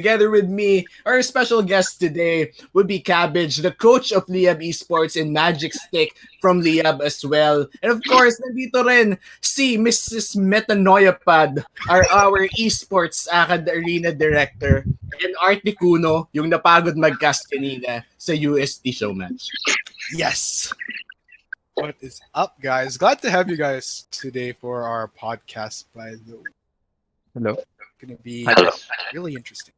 Together with me, our special guest today would be Cabbage, the coach of Liyab Esports, and Magic Stick from Liyab as well. And of course, nandito rin si Mrs. Metanoyapad, our Esports AcadArena director, and Art Kuno, yung napagod mag-cast kanina sa UST show match. Yes. What is up, guys? Glad to have you guys today for our podcast. By the way, Hello. gonna be really interesting.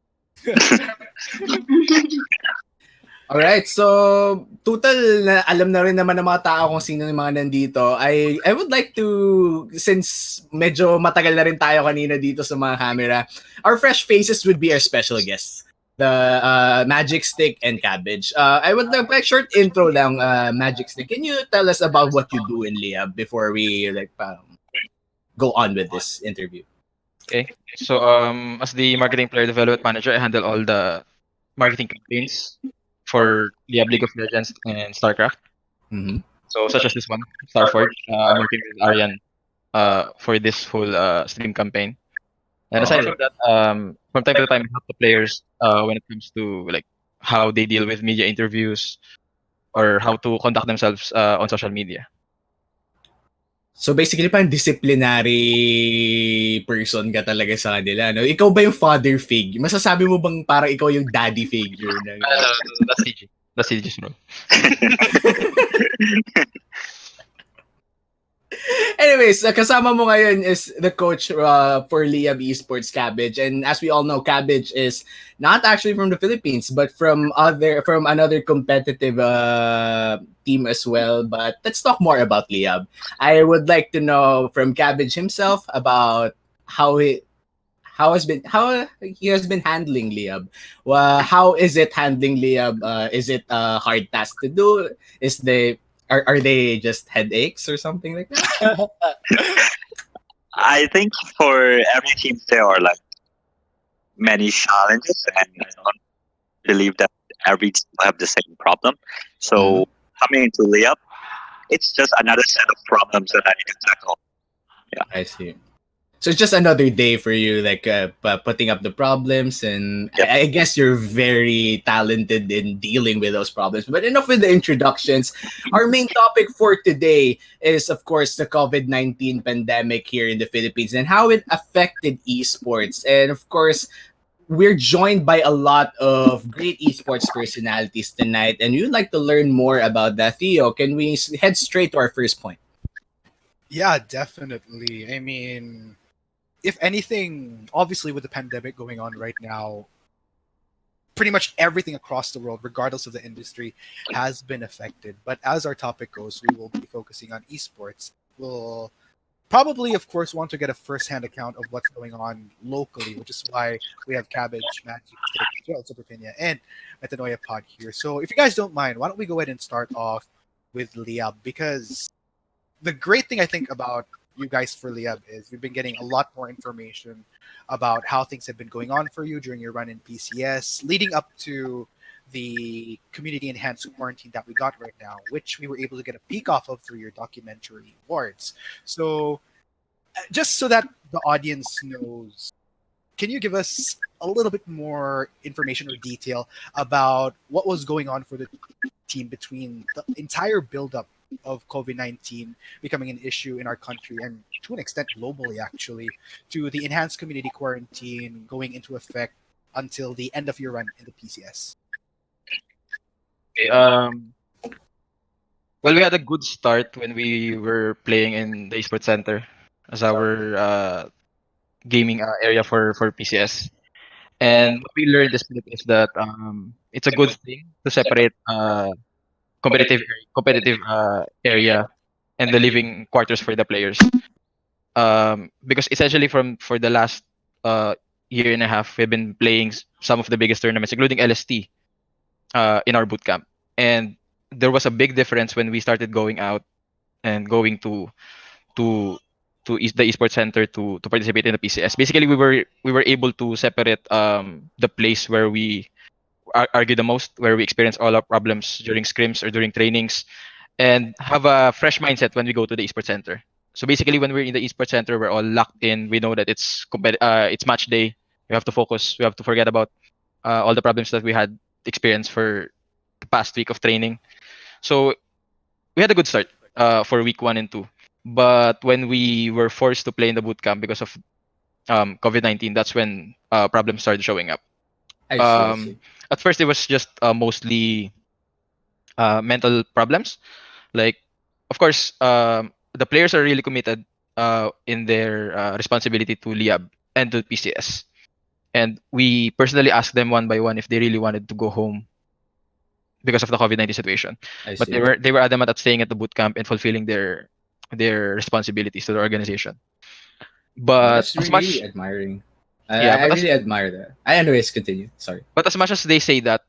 Alright, so total na alam na rin naman ng mga tao kung sino yung mga nandito. I would like to, since medyo matagal na rin tayo kanina dito sa mga camera, our fresh faces would be our special guests. The Magic Stick and Cabbage. I would like a short intro lang, Magic Stick. Can you tell us about what you do in Liyab before we go on with this interview? Okay. So as the marketing player development manager, I handle all the marketing campaigns for League of Legends and StarCraft. Mm-hmm. So such as this one, Starforge. I'm working with Arian for this whole stream campaign. And aside from that, from time to time, I help the players when it comes to like how they deal with media interviews or how to conduct themselves on social media. So basically, parang disciplinary person ka talaga sa kanila. No? Ikaw ba yung father figure? Masasabi mo bang parang ikaw yung daddy figure? That's CG. That's CG's role. Anyways, kasama mo ngayon is the coach for Liyab Esports, Cabbage. And as we all know, Cabbage is not actually from the Philippines, but from another competitive team as well. But let's talk more about Liyab. I would like to know from Cabbage himself about how he has been handling Liyab. How is it handling Liyab? Is it a hard task to do? Are they just headaches or something like that? I think for every team there are like many challenges, and I don't believe that every team will have the same problem. So coming into Liyab, it's just another set of problems that I need to tackle. Yeah, I see. So it's just another day for you, like putting up the problems, and Yep. I guess you're very talented in dealing with those problems. But enough with the introductions. Our main topic for today is, of course, the COVID-19 pandemic here in the Philippines and how it affected esports. And of course, we're joined by a lot of great esports personalities tonight, and we'd like to learn more about that. Theo, can we head straight to our first point? Yeah, definitely. I mean, if anything, obviously with the pandemic going on right now, pretty much everything across the world, regardless of the industry, has been affected. But as our topic goes, we will be focusing on esports. We'll probably, of course, want to get a first-hand account of what's going on locally, which is why we have Cabbage, Magic, Superpinia, and Metanoia Pod here. So if you guys don't mind, why don't we go ahead and start off with Liyab? Because the great thing I think about you guys for Liyab is we've been getting a lot more information about how things have been going on for you during your run in PCS, leading up to the community enhanced quarantine that we got right now, which we were able to get a peek off of through your documentary awards. So just so that the audience knows, can you give us a little bit more information or detail about what was going on for the team between the entire build-up of COVID-19 becoming an issue in our country and to an extent globally, actually, to the enhanced community quarantine going into effect until the end of your run in the PCS? Okay, well, we had a good start when we were playing in the Esports Center as our gaming area for PCS. And what we learned is that it's a good thing to separate competitive area and the living quarters for the players. Because essentially for the last year and a half, we've been playing some of the biggest tournaments, including LST, in our bootcamp. And there was a big difference when we started going out and going to the esports center to participate in the PCS. Basically, we were able to separate the place where we argue the most, where we experience all our problems during scrims or during trainings, and have a fresh mindset when we go to the esports center. So basically, when we're in the esports center, we're all locked in. We know that it's match day. We have to focus. We have to forget about all the problems that we had experienced for the past week of training. So we had a good start for week 1 and 2. But when we were forced to play in the boot camp because of COVID-19, that's when problems started showing up. I see. I see. At first, it was just mostly mental problems. Like, of course, the players are really committed in their responsibility to Liyab and to PCS. And we personally asked them one by one if they really wanted to go home because of the COVID-19 situation. I But see. they were adamant at staying at the boot camp and fulfilling their responsibilities to the organization. Oh, But that's as really much admiring. yeah, I really admire that. Anyways, continue. Sorry. but as much as they say that,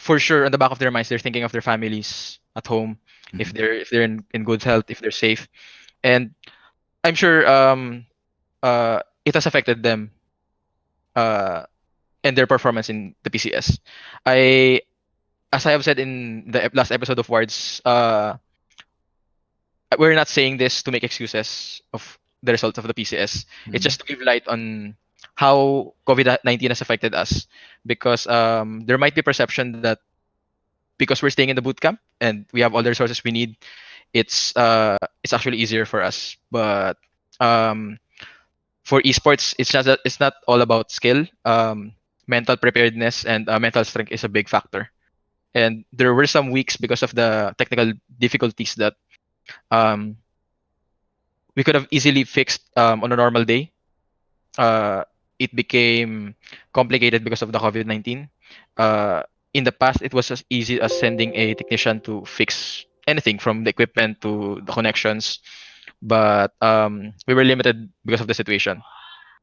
for sure, on the back of their minds, they're thinking of their families at home, if Mhm. they're in good health, if they're safe, and I'm sure it has affected them uh, and their performance in the PCS. I, as I have said in the last episode of Wards, we're not saying this to make excuses of the results of the PCS. It's Mhm. just to give light on how COVID-19 has affected us, because there might be perception that because we're staying in the boot camp and we have all the resources we need, it's actually easier for us. But um, for esports, it's not all about skill. Mental preparedness and mental strength is a big factor. And there were some weeks because of the technical difficulties that um, we could have easily fixed on a normal day. Uh, it became complicated because of the COVID-19. Uh, in the past, it was as easy as sending a technician to fix anything from the equipment to the connections. But we were limited because of the situation.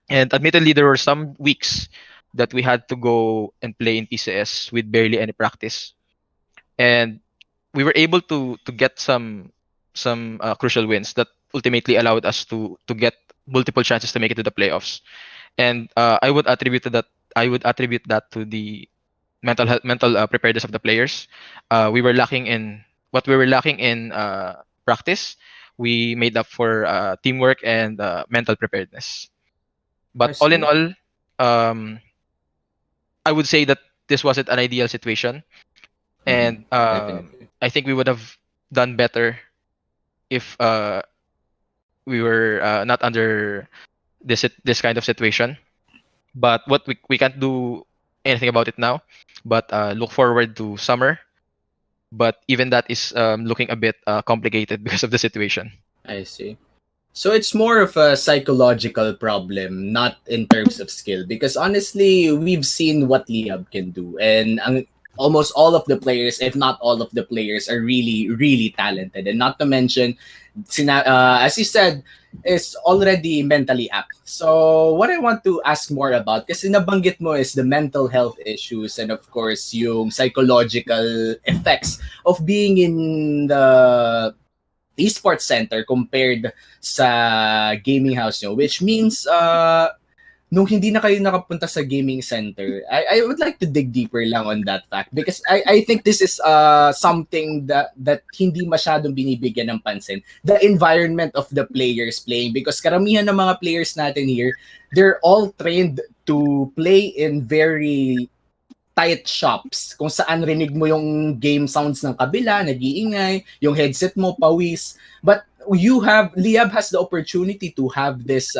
And admittedly, there were some weeks that we had to go and play in PCS with barely any practice. And we were able to get some crucial wins that ultimately allowed us to get multiple chances to make it to the playoffs. And I would attribute that to the mental preparedness of the players. We were lacking in practice. We made up for teamwork and mental preparedness. I But all in see. all, um, I would say that this wasn't an ideal situation, Mhm. and Definitely. I think we would have done better if we were not under this kind of situation. But what we can't do anything about it now. But look forward to summer. But even that is looking a bit complicated because of the situation. I see. So it's more of a psychological problem, not in terms of skill. Because honestly, we've seen what Liab can do, and almost all of the players, if not all of the players, are really, really talented. And not to mention, as you said, is already mentally apt. So what I want to ask more about, kasi nabanggit mo is the mental health issues and of course yung psychological effects of being in the esports center compared sa gaming house nyo, which means nung hindi na kayo nakapunta sa gaming center, I would like to dig deeper lang on that fact because I think this is something that hindi masyadong binibigyan ng pansin. The environment of the players playing, because karamihan ng mga players natin here, they're all trained to play in very tight shops kung saan rinig mo yung game sounds ng kabila, nag-iingay, yung headset mo, pawis. But Liab has the opportunity to have this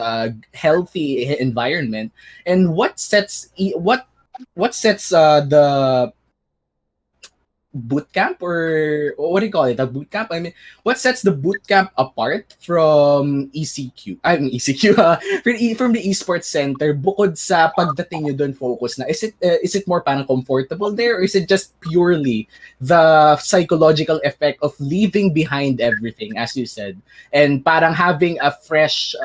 healthy environment. And what sets the boot camp, or what do you call it, a boot camp? I mean, what sets the boot camp apart from ECQ? I mean ECQ, from the esports center, bukod sa pagdating nyo doon focus na, is it more parang comfortable there, or is it just purely the psychological effect of leaving behind everything, as you said, and parang having a fresh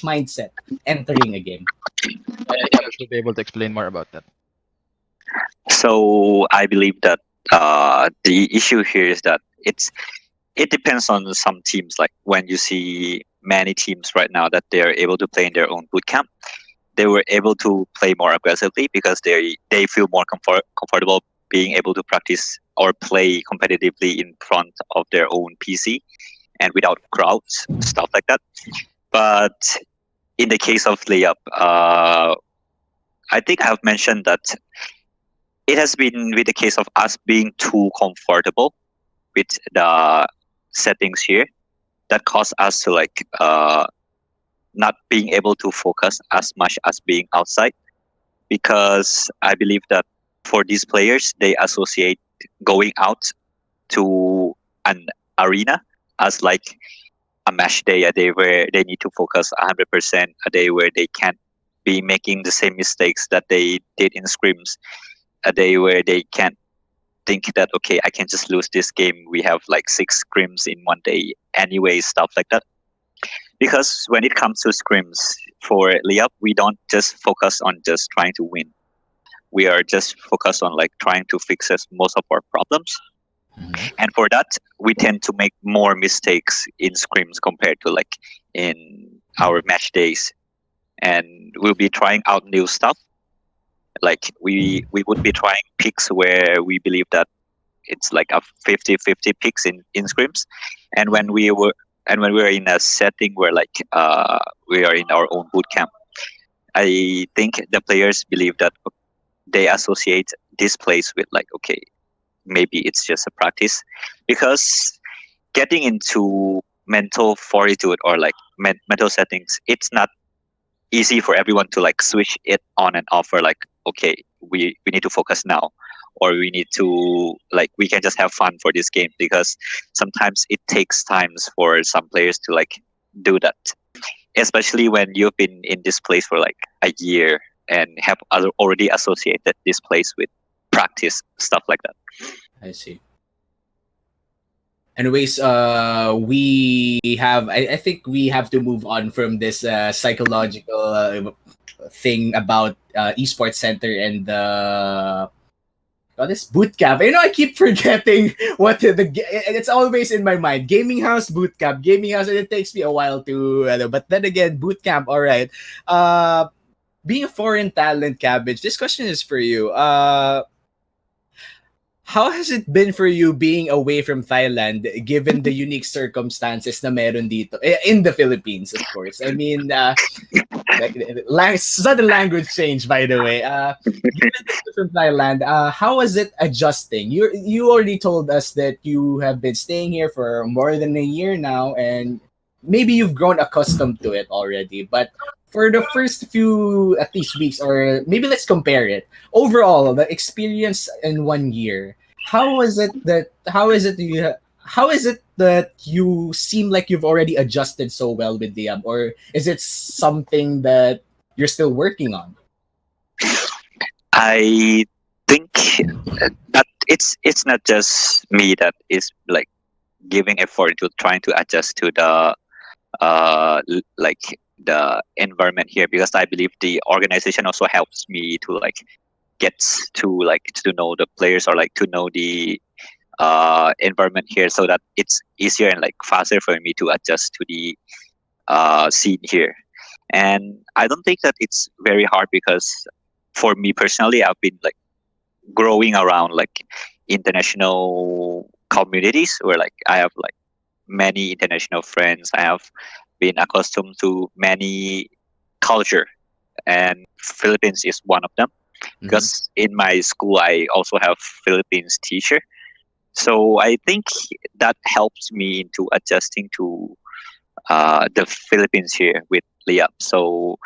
mindset entering a game? I should be able to explain more about that. So I believe that the issue here is that it depends on some teams. Like when you see many teams right now that they are able to play in their own boot camp, they were able to play more aggressively because they feel more comfortable being able to practice or play competitively in front of their own PC and without crowds, stuff like that. But in the case of Layup, I think I've mentioned that it has been with the case of us being too comfortable with the settings here that caused us to not being able to focus as much as being outside, because I believe that for these players they associate going out to an arena as like a match day, a day where they need to focus 100%, a day where they can't be making the same mistakes that they did in scrims, a day where they can't think that, okay, I can just lose this game. We have like 6 scrims in one day anyway, stuff like that. Because when it comes to scrims for Liyab, we don't just focus on just trying to win. We are just focused on like trying to fix most of our problems. Mhm. And for that, we tend to make more mistakes in scrims compared to like in our match days. And we'll be trying out new stuff. Like we would be trying picks where we believe that it's like a 50-50 picks in scrims. And when we were in a setting where we are in our own boot camp, I think the players believe that they associate this place with like, okay, maybe it's just a practice, because getting into mental fortitude or like mental settings, it's not easy for everyone to like switch it on and off, or like, okay, we need to focus now, or we need to like, we can just have fun for this game, because sometimes it takes times for some players to like do that, especially when you've been in this place for like a year and have already associated this place with practice, stuff like that. I see. Anyways, I think we have to move on from this psychological thing about esports center and this boot camp. You know, I keep forgetting what it's always in my mind. Gaming house, boot camp, gaming house, and it takes me a while to. But then again, boot camp. All right. Being a foreign talent, Cabbage. This question is for you. How has it been for you being away from Thailand, given the unique circumstances na meron dito in the Philippines, of course? I mean, sudden language change, by the way. Given that you're from Thailand, how is it adjusting? You already told us that you have been staying here for more than a year now, and maybe you've grown accustomed to it already. But for the first few, at least weeks, or maybe let's compare it overall, the experience in 1 year. How is it that? How is it that you seem like you've already adjusted so well with Liam, or is it something that you're still working on? I think that it's not just me that is like giving effort to trying to adjust to the like the environment here, because I believe the organization also helps me to like get to know the players, or like to know the environment here, so that it's easier and like faster for me to adjust to the scene here. And I don't think that it's very hard, because for me personally, I've been like growing around like international communities where like I have like many international friends. I have been accustomed to many culture, and Philippines is one of them, because in my school I also have Philippines teacher. So I think that helps me into adjusting to the Philippines here with Liyab. So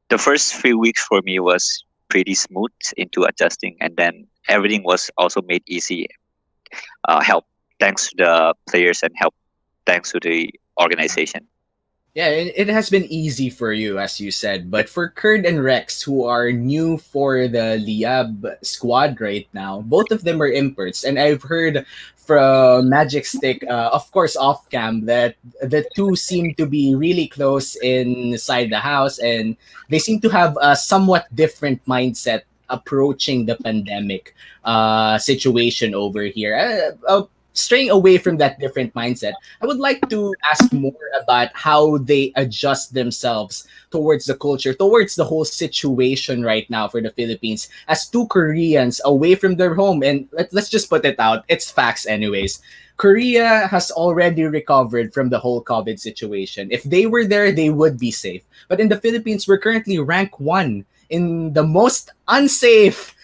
the first few weeks for me was pretty smooth into adjusting, and then everything was also made easy. Help thanks to the players, and help thanks to the organization. Yeah, it has been easy for you, as you said. But for Kurd and Rex, who are new for the Liyab squad right now, both of them are imports. And I've heard from Magic Stick, of course, off cam, that the two seem to be really close inside the house. And they seem to have a somewhat different mindset approaching the pandemic situation over here. Straying away from that different mindset, I would like to ask more about how they adjust themselves towards the culture, towards the whole situation right now for the Philippines as two Koreans away from their home. And let's just put it out, it's facts, anyways. Korea has already recovered from the whole COVID situation. If they were there, they would be safe. But in the Philippines, we're currently rank 1 in the most unsafe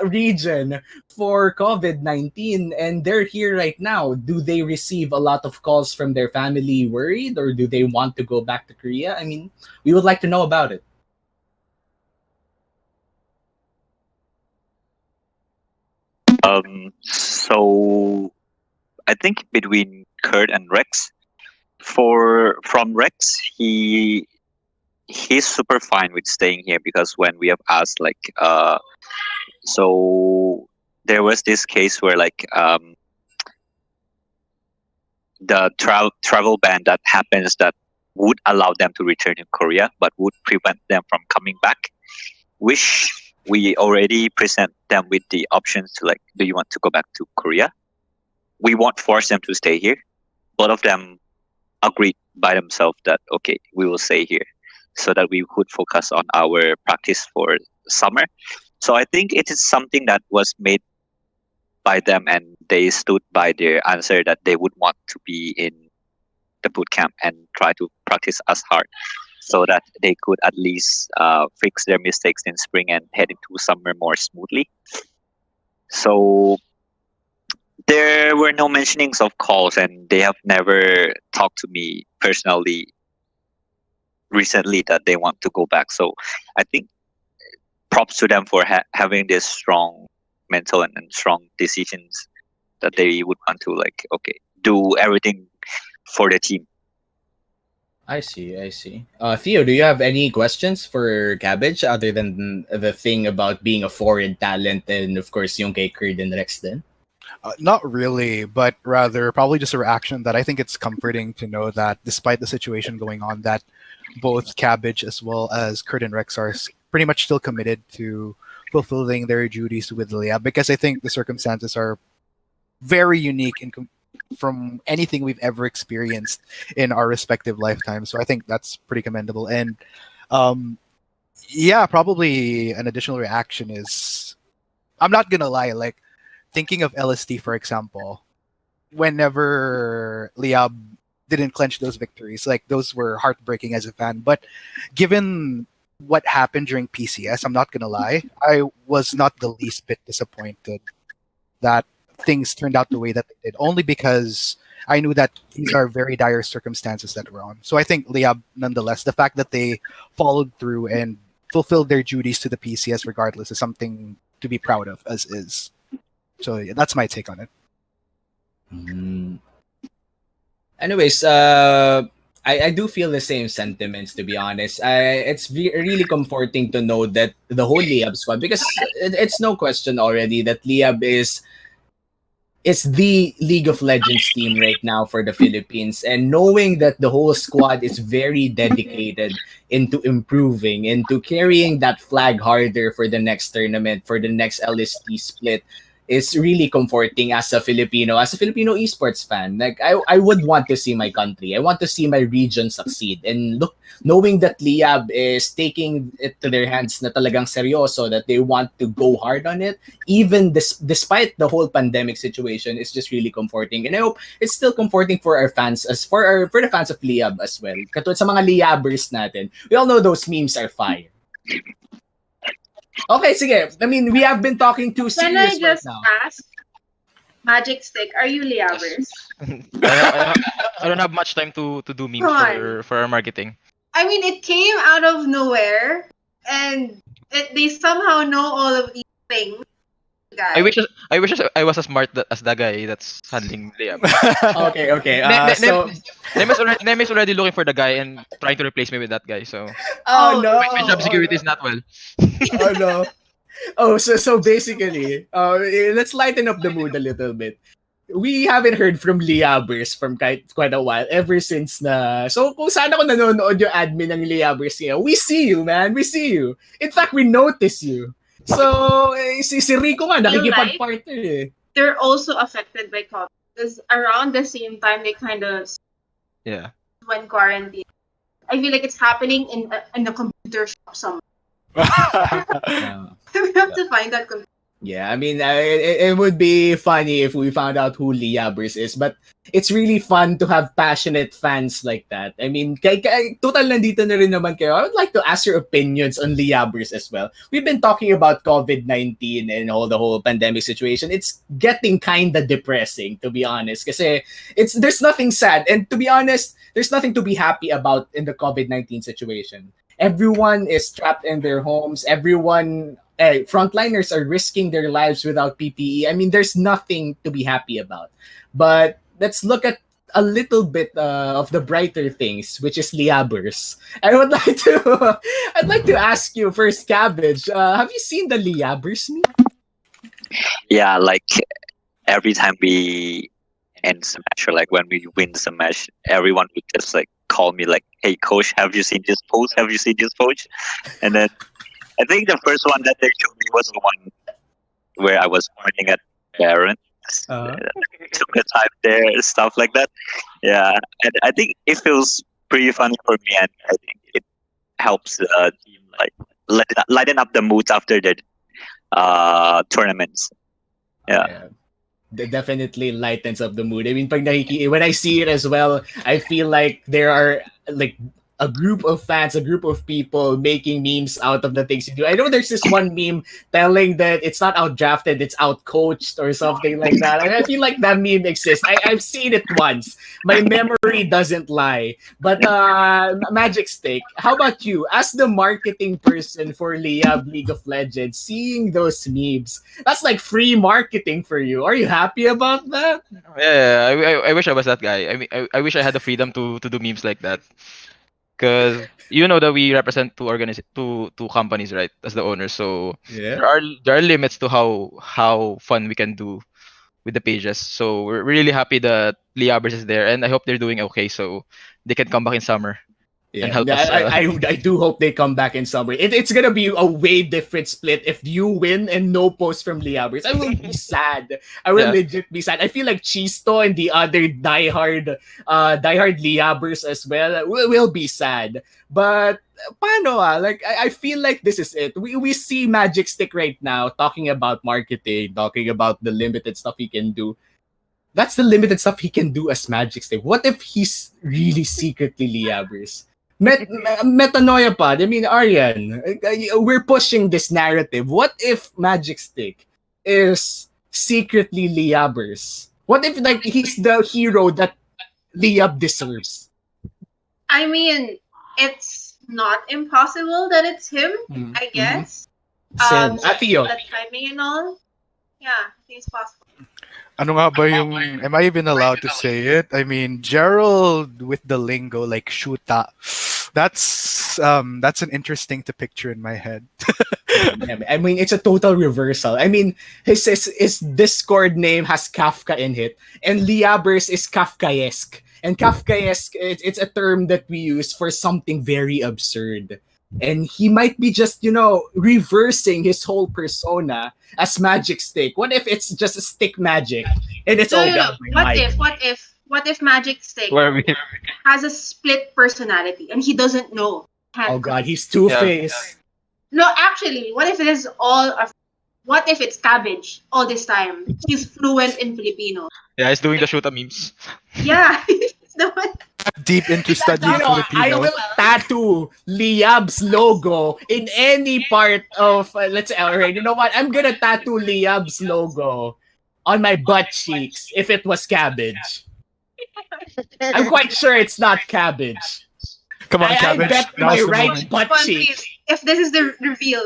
region for COVID-19, and they're here right now. Do they receive a lot of calls from their family worried, or do they want to go back to Korea? I mean, we would like to know about it. So I think between Kurt and Rex, from Rex, he's super fine with staying here because when we have asked so there was this case where the travel ban that happens that would allow them to return to Korea but would prevent them from coming back, which we already present them with the options to do you want to go back to Korea? We won't force them to stay here. Both of them agreed by themselves that okay, we will stay here so that we could focus on our practice for summer. So I think it is something that was made by them, and they stood by their answer that they would want to be in the boot camp and try to practice as hard so that they could at least fix their mistakes in spring and head into summer more smoothly. So there were no mentionings of calls, and they have never talked to me personally recently that they want to go back. So I think props to them for having this strong mental and strong decisions that they would want to do everything for the team. I see. Theo, do you have any questions for Cabbage other than the thing about being a foreign talent and of course yung kay Kurt and Rex then? Not really, but rather probably just a reaction that I think it's comforting to know that despite the situation going on, that both Cabbage as well as Kurt and Rex are pretty much still committed to fulfilling their duties with Liyab, because I think the circumstances are very unique from anything we've ever experienced in our respective lifetimes. So I think that's pretty commendable. And probably an additional reaction is, I'm not gonna lie, thinking of LST, for example, whenever Liyab didn't clench those victories, those were heartbreaking as a fan. But given what happened during PCS, I'm not gonna lie, I was not the least bit disappointed that things turned out the way that they did, only because I knew that these are very dire circumstances that we're on. So I think Liyab, nonetheless, the fact that they followed through and fulfilled their duties to the PCS regardless is something to be proud of, as is. So yeah, that's my take on it. Anyways, I do feel the same sentiments, to be honest. It's really comforting to know that the whole Liyab squad, because it's no question already that Liyab is the League of Legends team right now for the Philippines, and knowing that the whole squad is very dedicated into improving, into carrying that flag harder for the next tournament, for the next LST split, is really comforting as a Filipino esports fan. I would want to see my country, I want to see my region succeed, and knowing that Liyab is taking it to their hands na talagang seryoso, that they want to go hard on it, even despite the whole pandemic situation, is just really comforting. And I hope it's still comforting for our fans, as for the fans of Liyab as well. Katulad sa mga Liyabers natin, we all know those memes are fire. Okay, sige. I mean, we have been talking too Can I serious just right now. ask, Magic Stick, are you Liyabers? I don't have much time to do memes for our marketing. I mean, it came out of nowhere, and they somehow know all of these things. Guys. I wish I was as smart as that guy that's handling Liyab. Okay. Nem is already looking for the guy and trying to replace me with that guy. So no, my job security is not well. Oh no. So basically, let's lighten up the mood a little bit. We haven't heard from Liyabers from quite a while, ever since na. So kung sana ko nanonood yung admin ng Liyabers niya, we see you, man. We see you. In fact, we notice you. So, si Rico nga, nakikipag-partner eh. They're also affected by COVID. Because around the same time, they kind of went quarantine. I feel like it's happening in a computer shop somewhere. We have to find that computer. Yeah, I mean, it would be funny if we found out who Liyabers is, but it's really fun to have passionate fans like that. I mean, total nandito na rin naman kayo. I would like to ask your opinions on Liyabers as well. We've been talking about COVID-19 and all the whole pandemic situation. It's getting kind of depressing, to be honest, kasi there's nothing sad, and to be honest, there's nothing to be happy about in the COVID-19 situation. Everyone is trapped in their homes. Frontliners are risking their lives without PPE. I mean, there's nothing to be happy about. But let's look at a little bit of the brighter things, which is Liyabers. I'd like to ask you first, Cabbage. Have you seen the Liyabers meme? Yeah, like every time we end Smash or like when we win Smash, everyone would just like call me like, "Hey, coach, have you seen this post? Have you seen this post?" And then I think the first one that they showed me was the one where I was pointing at Baron. Took the time there, stuff like that. Yeah, and I think it feels pretty funny for me, and I think it helps the team like lighten up the mood after the tournaments. Yeah. Definitely lightens up the mood. I mean, when I see it as well, I feel like there are like a group of fans, a group of people making memes out of the things you do. I know there's this one meme telling that it's not outdrafted, it's outcoached or something like that. And I feel like that meme exists. I've seen it once. My memory doesn't lie. But Magic Stick, how about you? As the marketing person for Liyab League of Legends, seeing those memes, that's like free marketing for you. Are you happy about that? Yeah, I wish I was that guy. I mean, I wish I had the freedom to do memes like that. Because you know that we represent two companies, right, as the owners. So Yeah. there are limits to how fun we can do with the pages. So we're really happy that Liabers is there, and I hope they're doing okay, so they can come back in summer and Yeah, help us. I do hope they come back in summer. It's gonna be a way different split if you win and no post from Liabers. I will be sad. I will Yeah. legit be sad. I feel like Chisto and the other diehard Liabers as well will be sad. But paano like I feel like this is it. We see Magic Stick right now talking about marketing, talking about the limited stuff he can do. That's the limited stuff he can do as Magic Stick. What if he's really secretly Liabers? Metanoia pod. I mean, Aryan, we're pushing this narrative. What if Magic Stick is secretly Liyabers? What if like he's the hero that Liyab deserves? I mean, it's not impossible that it's him, I guess. Same. Atio. The timing and all. Yeah, I think it's possible. Ano nga ba yung, am I even allowed to say it? I mean, Gerald with the lingo like shoota. That's an interesting to picture in my head. I mean, it's a total reversal. I mean, his Discord name has Kafka in it, and Liabers is Kafkaesque. And Kafkaesque, it's a term that we use for something very absurd. And he might be just, reversing his whole persona as Magic Stick. What if it's just a stick magic and it's all done by Mike? What if Magic Stick Where we has a split personality and he doesn't know? Oh God, he's Two-Face. No, actually, what if it is what if it's Cabbage all this time? He's fluent in Filipino. Yeah, he's doing the shoota memes. Yeah, he's the one. Deep into studying Filipino. I will tattoo Liyab's logo in any part of, let's say, alright, you know what? I'm gonna tattoo Liyab's logo on my butt cheeks if it was Cabbage. I'm quite sure it's not Cabbage. Come on, Cabbage. I bet my right butt Fun, cheek. please. If this is the reveal,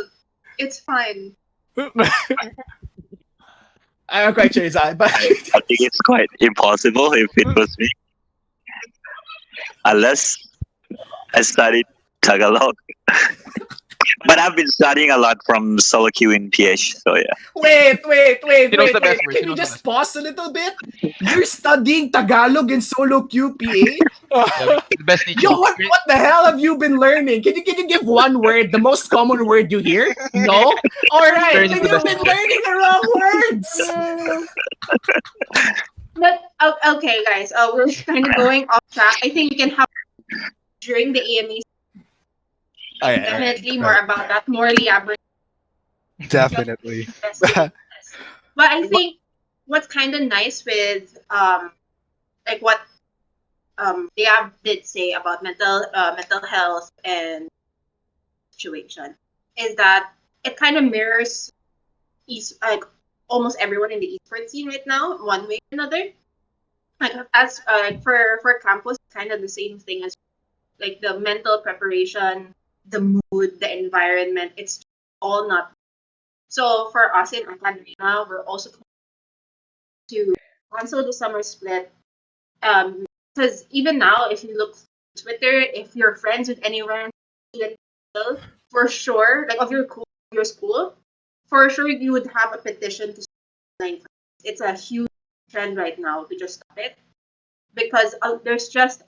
it's fine. I'm quite sure it's not. But I think it's quite impossible if it was me. Unless I studied Tagalog. But I've been studying a lot from solo queue in PH, so yeah. Wait. He knows the best words. Can you just pause a little bit? You're studying Tagalog in solo QPA? The best teacher. Yo, what the hell have you been learning? Can you give one word, the most common word you hear? No? Alright, then you've been learning the wrong words! But okay, guys, we're kind of going off track. I think we can have during the AME. Definitely more about that, more Liyabers. Definitely. But I think what's kind of nice with like what Liyab did say about mental health and situation is that it kind of mirrors like almost everyone in the esports scene right now, one way or another. Like as for campus, kind of the same thing as like the mental preparation, the mood, the environment. It's all not. So for us in AcadArena, we're also to cancel the summer split. Because even now, if you look Twitter, if you're friends with anyone, for sure, like of your school, for sure you would have a petition to stop. It's a huge trend right now to just stop it because there's just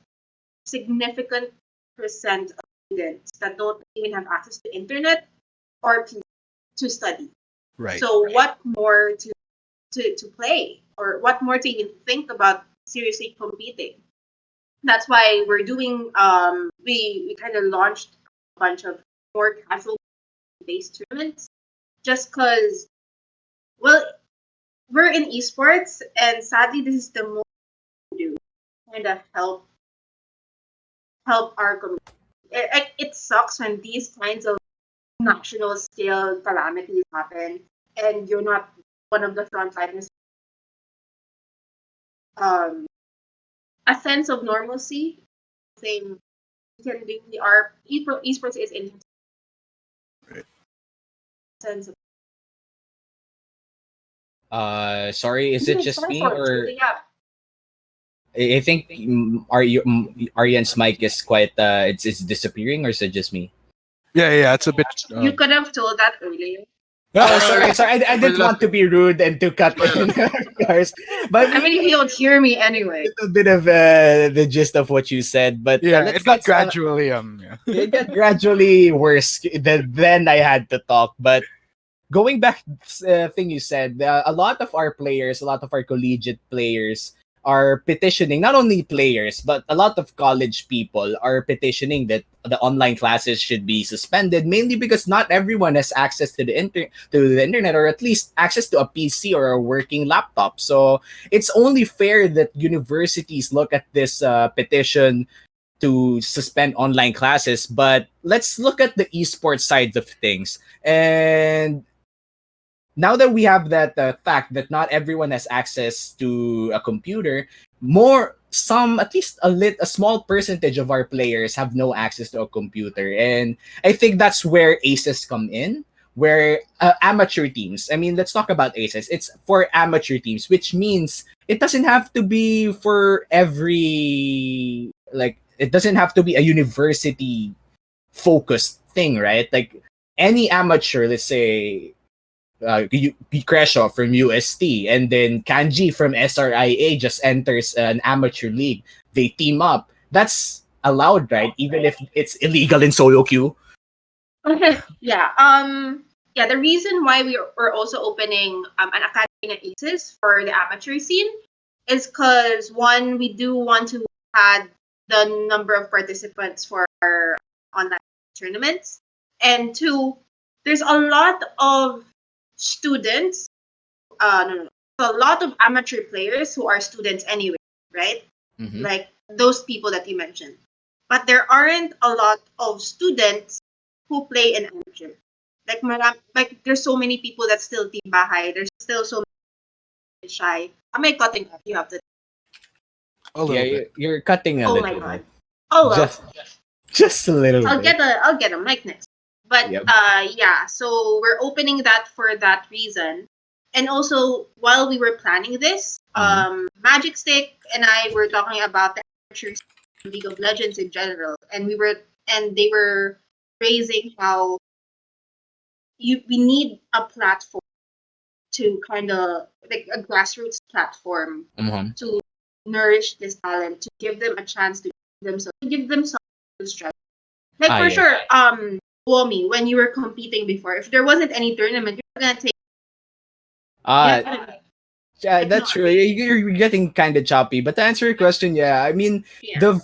significant percent of students that don't even have access to internet or to study. Right. So what more to play or what more to even think about seriously competing? That's why we're doing we kind of launched a bunch of more casual based tournaments just because well we're in esports and sadly this is the most we do kind of help our community. It sucks when these kinds of national scale calamities happen and you're not one of the frontliners. A sense of normalcy thing we can do. Our esports is in sense of sorry, is it just me or yeah. I think Aryan's mic is quite it's disappearing, or is it just me? Yeah, it's a bit. You could have told that earlier. Oh, sorry. I didn't want to be rude and to cut in cars, but I mean, if you don't hear me anyway. a bit of the gist of what you said. But It got gradually it got gradually worse than I had to talk. But going back thing you said, a lot of our players, a lot of our collegiate players are petitioning, not only players, but a lot of college people are petitioning that the online classes should be suspended, mainly because not everyone has access to the internet, or at least access to a PC or a working laptop. So it's only fair that universities look at this petition to suspend online classes. But let's look at the esports side of things. And now that we have that fact that not everyone has access to a computer, at least a small percentage of our players have no access to a computer, and I think that's where aces come in, where amateur teams. I mean, let's talk about aces. It's for amateur teams, which means it doesn't have to be for every it doesn't have to be a university focused thing, right? Like any amateur, let's say Crescio from UST, and then Kanji from SRIA just enters an amateur league. They team up. That's allowed, right? Even if it's illegal in solo queue. Yeah. Yeah. The reason why we're also opening an AcadArena Aces for the amateur scene is because one, we do want to add the number of participants for our online tournaments, and two, there's a lot of students, no, a lot of amateur players who are students anyway, right? Mm-hmm. Like those people that you mentioned. But there aren't a lot of students who play in amateur. Like there's so many people that still team bahay. There's still so many shy. Am I cutting off? You have to. a little bit. You're cutting a Oh little. my god. Oh well. Just a little. I'll get a mic next. But Yep. yeah, so we're opening that for that reason. And also while we were planning this, Magic Stick and I were talking about the amateur League of Legends in general, and they were raising how we need a platform to kind of like a grassroots platform to nourish this talent, to give them a chance to give them something to strive. Like for sure, Womi, when you were competing before, if there wasn't any tournament, you're gonna take. Yeah, that's true. You're getting kind of choppy, but to answer your question, yeah, I mean the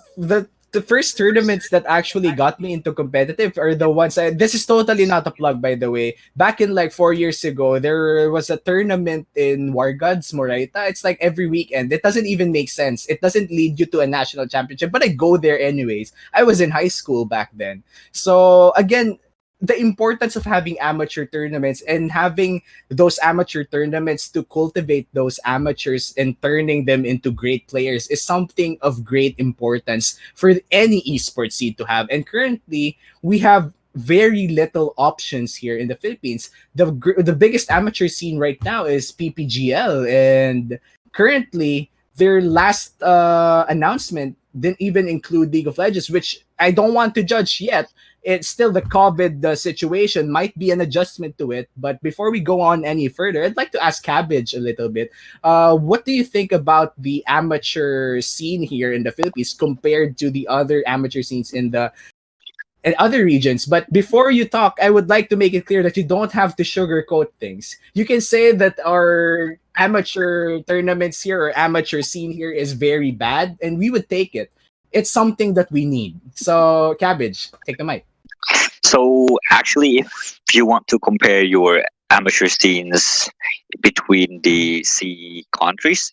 the first tournaments that actually got me into competitive are the ones this is totally not a plug, by the way. Back in like 4 years ago, there was a tournament in War Gods, Moraita. It's like every weekend. It doesn't even make sense. It doesn't lead you to a national championship, but I go there anyways. I was in high school back then. So again, the importance of having amateur tournaments and having those amateur tournaments to cultivate those amateurs and turning them into great players is something of great importance for any esports scene to have. And currently, we have very little options here in the Philippines. The biggest amateur scene right now is PPGL, and currently their last announcement didn't even include League of Legends, which I don't want to judge yet. It's still the COVID situation, might be an adjustment to it. But before we go on any further, I'd like to ask Cabbage a little bit. What do you think about the amateur scene here in the Philippines compared to the other amateur scenes in other regions? But before you talk, I would like to make it clear that you don't have to sugarcoat things. You can say that our amateur tournaments here or amateur scene here is very bad, and we would take it. It's something that we need. So, Cabbage, take the mic. So actually, if you want to compare your amateur scenes between the C countries,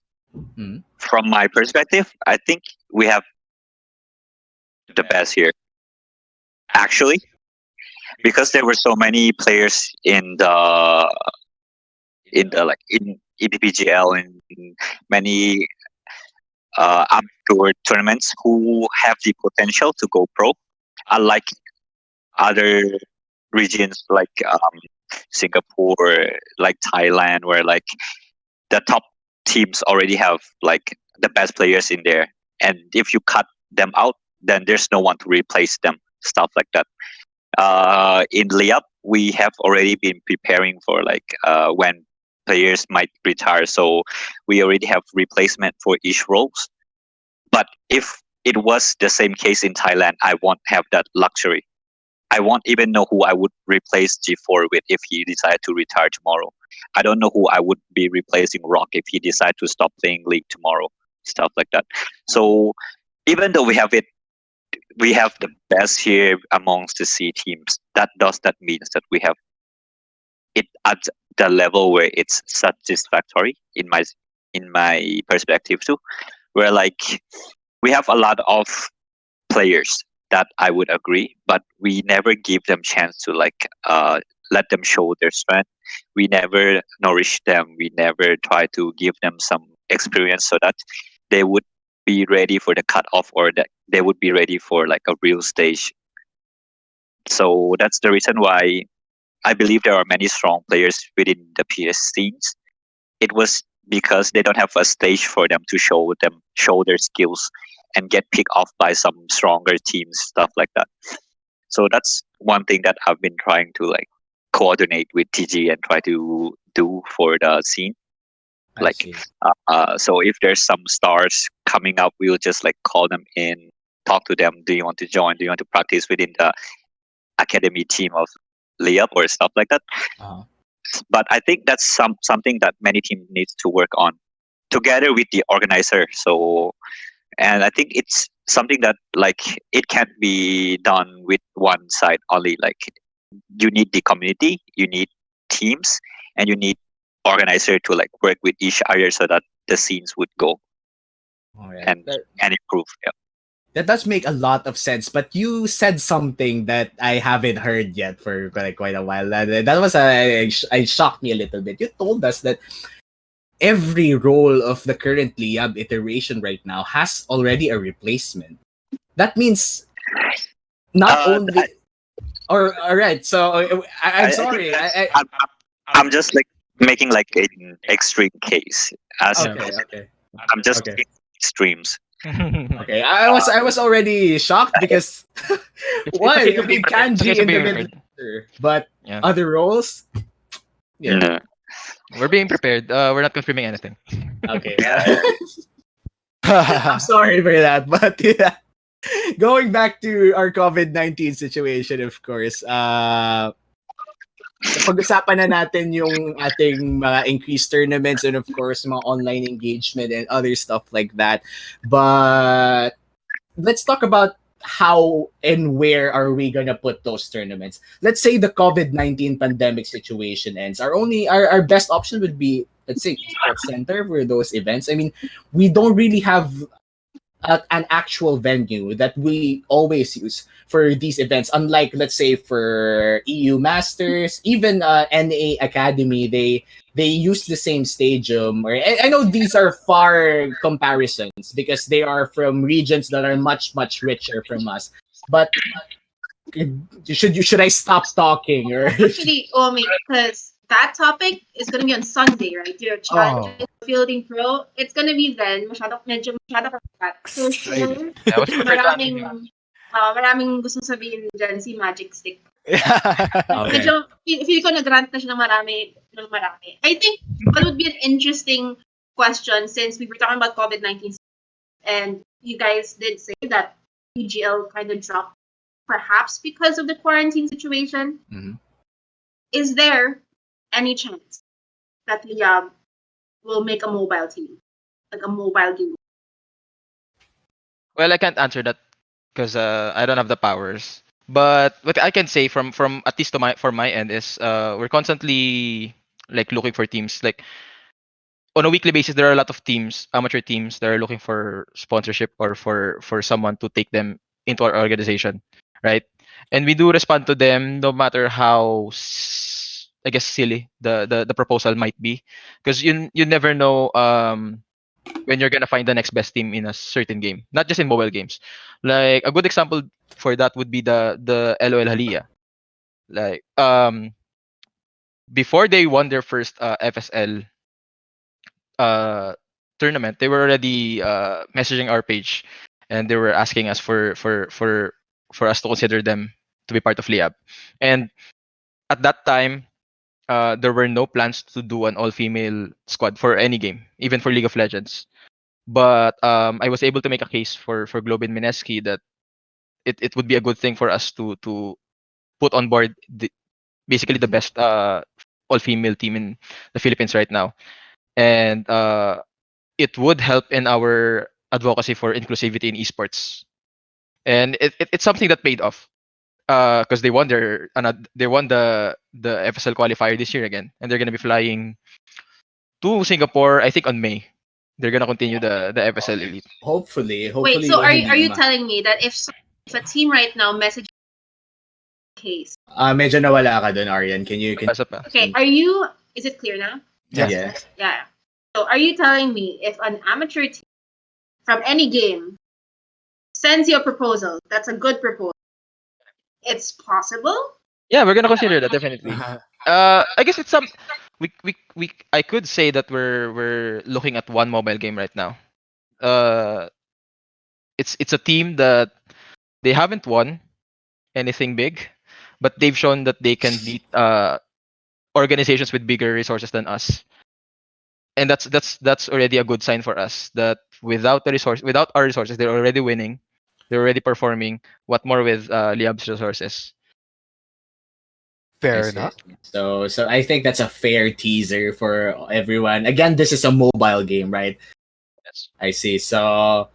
from my perspective, I think we have the best here. Actually, because there were so many players in EPPGL and in many amateur tournaments who have the potential to go pro, unlike other regions like Singapore, like Thailand, where like the top teams already have like the best players in there, and if you cut them out, then there's no one to replace them. Stuff like that. In Liyab, we have already been preparing for like when players might retire, so we already have replacement for each roles. But if it was the same case in Thailand, I won't have that luxury. I won't even know who I would replace G4 with if he decided to retire tomorrow. I don't know who I would be replacing Rock if he decided to stop playing League tomorrow. Stuff like that. So even though we have the best here amongst the C teams. That means that we have it at the level where it's satisfactory in my perspective too, where like we have a lot of players that I would agree, but we never give them chance to like let them show their strength. We never nourish them. We never try to give them some experience so that they would be ready for the cutoff, or that they would be ready for like a real stage. So that's the reason why I believe there are many strong players within the PS scenes. It was because they don't have a stage for them to show their skills and get picked off by some stronger teams, stuff like that. So that's one thing that I've been trying to like coordinate with TG and try to do for the scene. So if there's some stars coming up, we'll just like call them in, talk to them. Do you want to join? Do you want to practice within the academy team of Liyab or stuff like that? But I think that's something that many teams needs to work on together with the organizer. So, and I think it's something that like it can't be done with one side only. Like you need the community, you need teams, and you need organizer to like work with each other so that the scenes would go and improve. Yeah. That does make a lot of sense, but you said something that I haven't heard yet for like quite a while. That was it shocked me a little bit. You told us that every role of the current Liyab iteration right now has already a replacement. That means not only. All right. So I'm sorry. I'm just like making like an extreme case. Okay. I'm just taking extremes. Okay, I was already shocked because one, I mean, Kanji in the middle, but other roles, No. We're being prepared. We're not confirming anything. Okay. I'm sorry for that, but yeah. Going back to our COVID-19 situation, of course, pag-usapan na natin yung ating mga increased tournaments and of course mga online engagement and other stuff like that. But let's talk about how and where are we gonna put those tournaments? Let's say the COVID-19 pandemic situation ends. Our best option would be, let's say, Esports Center for those events. I mean, we don't really have an actual venue that we always use for these events. Unlike, let's say, for EU Masters, even NA Academy, they use the same stadium. Or I know these are far comparisons because they are from regions that are much richer from us. But should I stop talking or? Actually, because that topic is gonna be on Sunday, right? Your challenge fielding pro. It's gonna be then. Medyo masyado ka pa. So sure, Yeah, I was prepared to answer maraming, maraming gustong sabihin dyan si Magic Stick. Okay. Medyo, feel ko nag-rant na siya ng marami. I think what would be an interesting question, since we were talking about COVID-19 and you guys did say that PGL kind of dropped perhaps because of the quarantine situation. Mm-hmm. Is there any chance that Liyab will make a mobile team, like a mobile game? Well, I can't answer that because I don't have the powers. But what I can say from at least for my end is we're constantly like looking for teams. Like on a weekly basis, there are a lot of teams, amateur teams, that are looking for sponsorship or for someone to take them into our organization, right? And we do respond to them no matter how I guess silly the proposal might be, because you never know when you're gonna find the next best team in a certain game, not just in mobile games. Like a good example for that would be the LOL Halia. Like before they won their first FSL uh tournament, they were already messaging our page, and they were asking us for us to consider them to be part of Liyab. And at that time, there were no plans to do an all-female squad for any game, even for League of Legends. But I was able to make a case for Globin Mineski that it would be a good thing for us to put on board basically the best all-female team in the Philippines right now. And it would help in our advocacy for inclusivity in esports, and it's something that paid off because they won the FSL qualifier this year again, and they're gonna be flying to Singapore, I think, on May. They're gonna continue the FSL Elite. Hopefully. Wait, so are hindi you telling me that if a team right now messages case? Medyo nawala ka dun, Aryan. Can you? Okay, are you? Is it clear now? Yes. Yeah. So are you telling me if an amateur team from any game sends you a proposal, that's a good proposal, it's possible? Yeah, we're gonna consider that definitely. I guess it's some we I could say that we're looking at one mobile game right now. It's a team that they haven't won anything big, but they've shown that they can beat organizations with bigger resources than us. And that's already a good sign for us that without our resources, they're already winning, they're already performing. What more with Liab's resources? Fair enough. So I think that's a fair teaser for everyone. Again, this is a mobile game, right? Yes. I see. So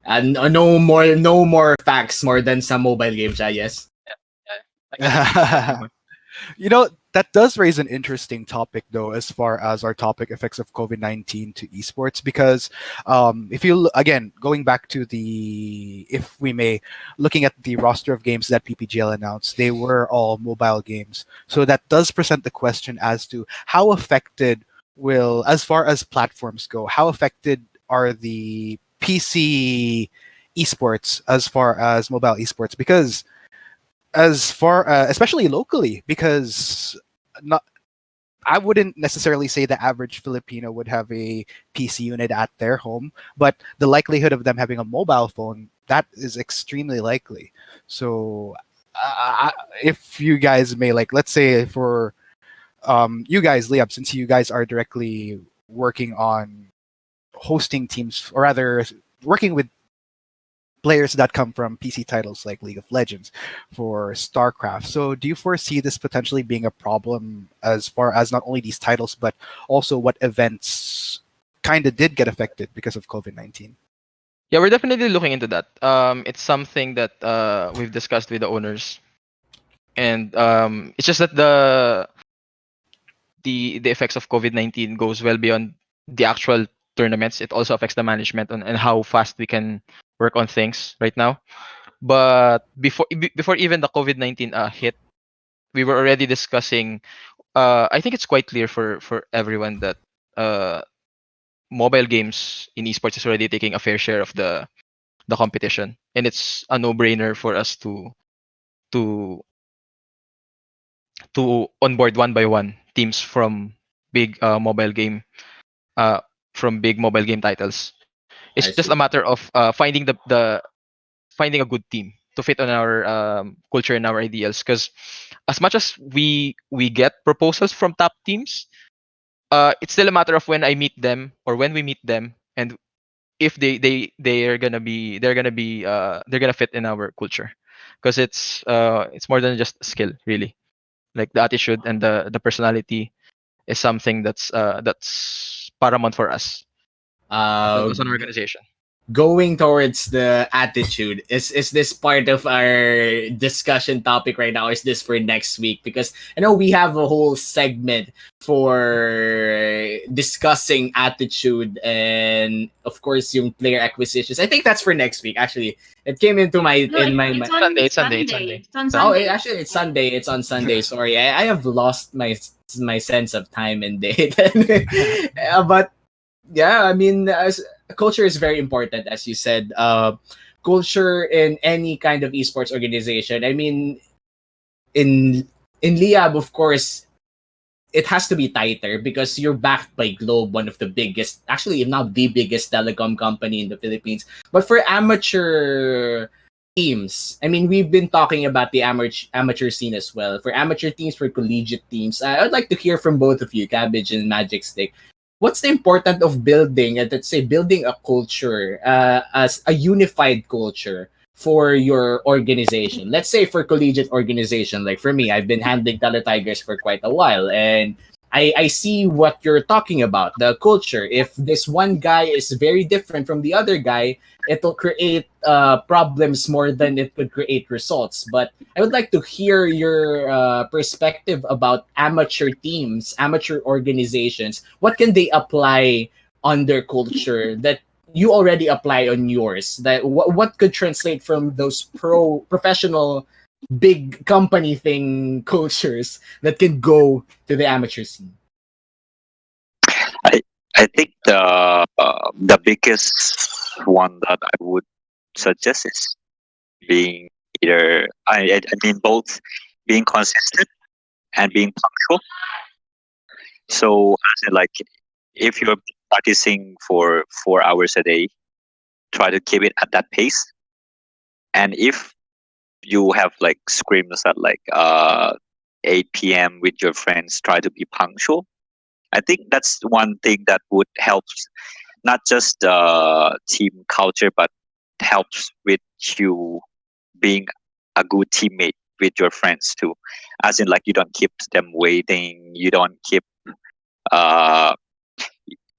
no more facts more than some mobile games, yes. You know, that does raise an interesting topic, though, as far as our topic effects of COVID-19 to esports. Because if you, again, going back to if we may, looking at the roster of games that PPGL announced, they were all mobile games. So that does present the question as to how affected as far as platforms go, how affected are the PC esports as far as mobile esports? Because as far especially locally, because not I wouldn't necessarily say the average Filipino would have a PC unit at their home, but the likelihood of them having a mobile phone, that is extremely likely. So if you guys may, like, let's say for you guys, Liab, since you guys are directly working on hosting teams, or rather working with players that come from PC titles like League of Legends, for StarCraft. So do you foresee this potentially being a problem as far as not only these titles, but also what events kind of did get affected because of COVID-19? Yeah, we're definitely looking into that. It's something that we've discussed with the owners, and it's just that the effects of COVID-19 goes well beyond the actual tournaments. It also affects the management and how fast we can work on things right now. But before even the COVID-19 hit, we were already discussing. I think it's quite clear for everyone that uh, mobile games in esports is already taking a fair share of the competition, and it's a no-brainer for us to to onboard one by one teams big uh, mobile game uh, from big mobile game titles. It's I just a see. matter of finding a good team to fit on our culture and our ideals. Because as much as we get proposals from top teams, it's still a matter of when I meet them or when we meet them, and if they're gonna fit in our culture. Because it's more than just skill, really. Like the attitude and the personality is something that's paramount for us Uh, as an organization. Going towards the attitude, is this part of our discussion topic right now? Or is this for next week? Because I know we have a whole segment for discussing attitude and of course yung player acquisitions. I think that's for next week. Actually, it came into my No, in my it's mind. on Sunday. Sunday. It's on Oh, Sunday. actually, it's Sunday. It's on Sunday. Sorry, I have lost my sense of time and date. But yeah, I mean, culture is very important, as you said. Culture in any kind of esports organization. I mean, in Liyab, of course, it has to be tighter because you're backed by Globe, one of the biggest, actually, if not the biggest telecom company in the Philippines. But for amateur teams, I mean, we've been talking about the amateur scene as well. For amateur teams, for collegiate teams, I would like to hear from both of you, Cabbage and Magic Stick. What's the importance of building, let's say, building a culture, as a unified culture for your organization? Let's say for collegiate organization, like for me, I've been handling Teletigers for quite a while, and I see what you're talking about, the culture. If this one guy is very different from the other guy, it'll create problems more than it could create results. But I would like to hear your perspective about amateur teams, amateur organizations. What can they apply on their culture that you already apply on yours? That what could translate from those professional big company thing cultures that can go to the amateur scene? I I think the biggest one that I would suggest is being either I mean both being consistent and being punctual. So as in, like if you're practicing for 4 hours a day, try to keep it at that pace. And if you have like scrims at like 8 p.m. with your friends, try to be punctual. I think that's one thing that would help not just team culture, but helps with you being a good teammate with your friends too. As in, like you don't keep them waiting, uh,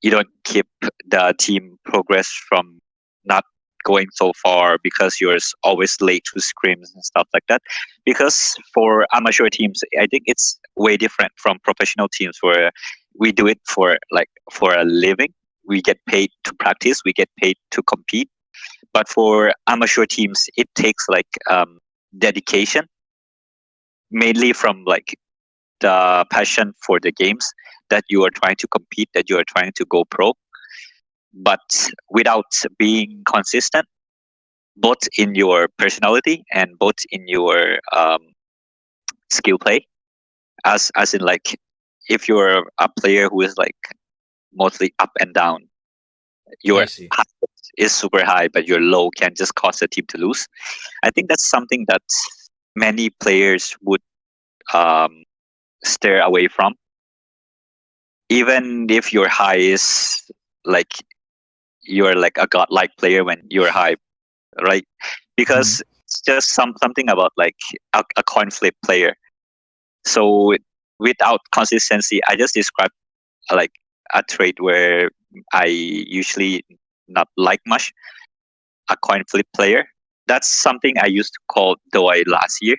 you don't keep the team progress from not going so far because you're always late to scrims and stuff like that. Because for amateur teams, I think it's way different from professional teams where we do it for like for a living. We get paid to practice, we get paid to compete. But for amateur teams, it takes like dedication, mainly from like the passion for the games that you are trying to compete, that you are trying to go pro, but without being consistent, both in your personality and both in your skill play. As in, like if you're a player who is like mostly up and down, I your see. high is super high, but your low can just cause the team to lose. I think that's something that many players would um, steer away from, even if your high is like you're like a godlike player when you're high, right? Mhm. Because it's just something about like a coin flip player. So without consistency, I just described like a trait where I usually not like much. a coin flip player. That's something I used to call Doi last year,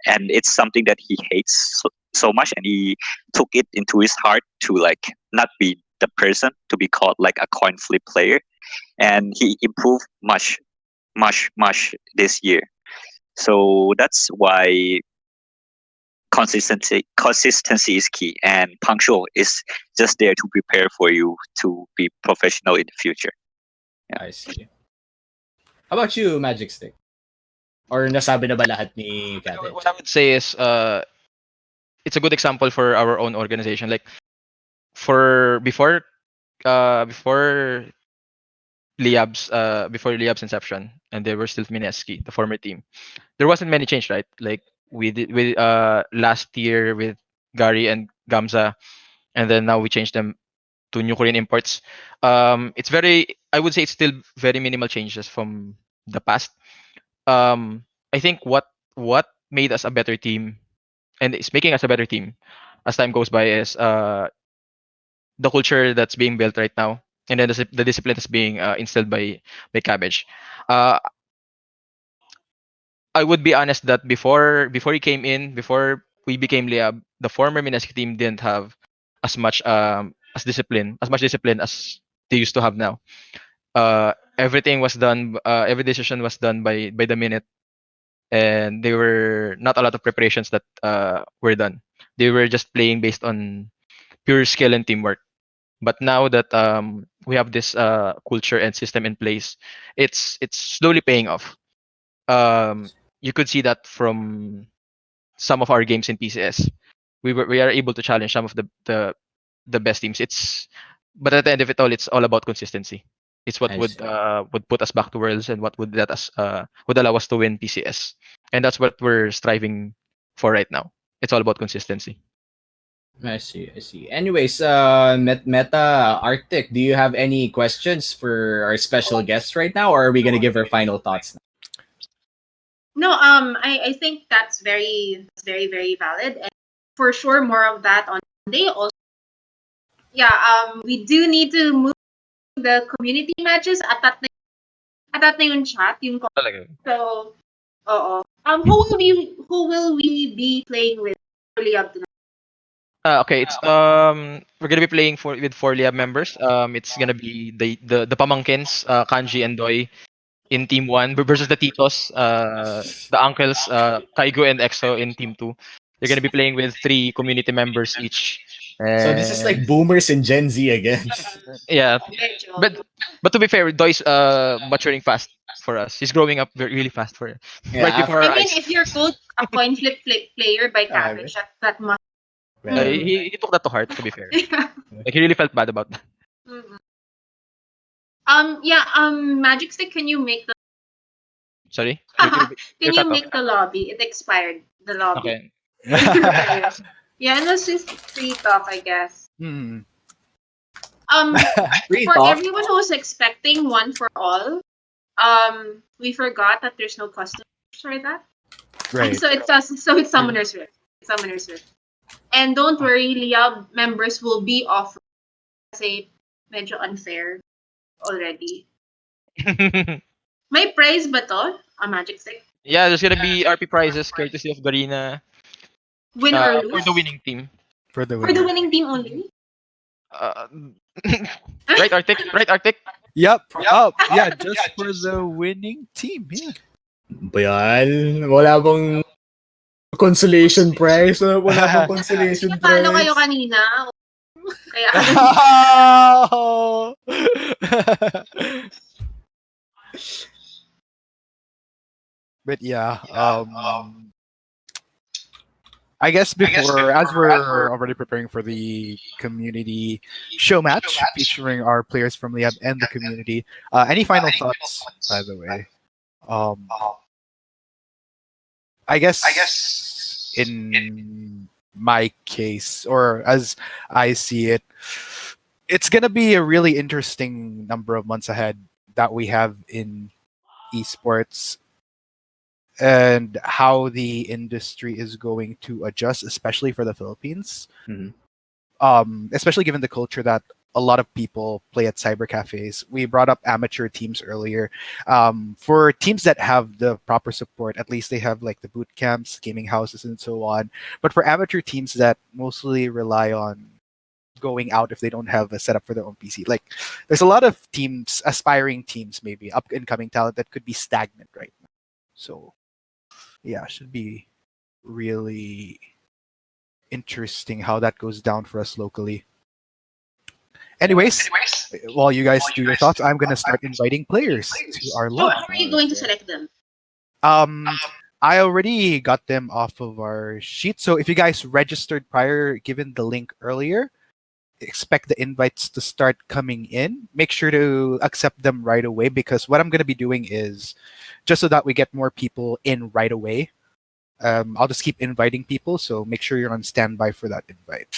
and it's something that he hates so much, and he took it into his heart to like not be the person to be called like a coin flip player, and he improved much this year. So that's why consistency is key, and punctual is just there to prepare for you to be professional in the future. I see. How about you, Magic Stick? Or nasabi na ba lahat ni Cabbage? What I would say is it's a good example for our own organization. Like for before Liyab's inception, and they were still Mineski, the former team. There wasn't many change, right? Like we did with last year with Gary and Gamza, and then now we changed them to New Korean imports. It's very, I would say it's still very minimal changes from the past. I think what made us a better team and is making us a better team as time goes by is the culture that's being built right now, and then the discipline that's being instilled by Cabbage. Uh, I would be honest that before he came in, before we became Liab, the former Minaski team didn't have as much discipline as they used to have now. Everything was done. Every decision was done by the minute, and there were not a lot of preparations that were done. They were just playing based on pure skill and teamwork. But now that we have this culture and system in place, it's slowly paying off. You could see that from some of our games in PCS. We are able to challenge some of the best teams. But at the end of it all, it's all about consistency. It's what I see. would put us back to Worlds, and what would let us would allow us to win PCS, and that's what we're striving for right now. It's all about consistency. I see. I see. Anyways, Meta Arctic, do you have any questions for our special guest right now, or are we gonna give our final thoughts now? No, I think that's very valid, and for sure more of that on Monday. Also, yeah, we do need to move the community matches at that na yung chat, yung Talaga. so, oo. Who will we be playing with early up tonight? Okay, it's we're gonna be playing with 4 Liab members. It's gonna be the Pamangkins, Kanji and Doi in team 1 versus the Titos, the uncles, Kaigo and Exo in team 2. They're gonna be playing with 3 community members each. So this is like And boomers and Gen Z again. yeah, Medyo. but to be fair, Doi's maturing fast for us. He's growing up really fast for Yeah, right before our I mean, eyes. if you're called a coin flip player by Ah, Cabbage, that must. well, He took that to heart. To be fair, Yeah. like he really felt bad about that. Mhm. Yeah. Magic Stick, can you make the Sorry, can you're you cut off. make the lobby? It expired. The lobby. Okay. Yeah, and let's just free talk, I guess. Hmm. free For talk. everyone who was expecting one for all, we forgot that there's no customers for that. Right. So it's Summoner's Rift. Summoner's Rift. And don't worry, Liyab members will be offered kasi medyo unfair already. May prize ba to? A magic stick? Yeah, there's gonna be RP prizes courtesy of Garena Win or for lose? the winning team. For the For the winner. winning team only? Uh, right, Arctic? Right, Arctic? Yep. Oh, yeah, just for the winning team. Yeah. Ba yan? Wala bang consolation prize? Wala bang consolation Natalo prize? kayo kanina. Kaya Oh! But yeah, I guess before, as we're already preparing for the community show match featuring our players from Liyab and the community, any final thoughts, by the way? I guess in my case, or as I see it, it's gonna be a really interesting number of months ahead that we have in esports, and how the industry is going to adjust, especially for the Philippines. Mhm. especially given the culture that a lot of people play at cyber cafes. We brought up amateur teams earlier. For teams that have the proper support, at least they have like the boot camps, gaming houses, and so on. But for amateur teams that mostly rely on going out if they don't have a setup for their own PC, like there's a lot of teams, aspiring teams, maybe up and coming talent that could be stagnant right now. So yeah, should be really interesting how that goes down for us locally. Anyways, while you guys do your thoughts, I'm gonna start inviting players to our So lobby. how are you going to select them? I already got them off of our sheet. So if you guys registered prior, given the link earlier, expect the invites to start coming in. Make sure to accept them right away, because what I'm gonna be doing is, just so that we get more people in right away, I'll just keep inviting people. So make sure you're on standby for that invite.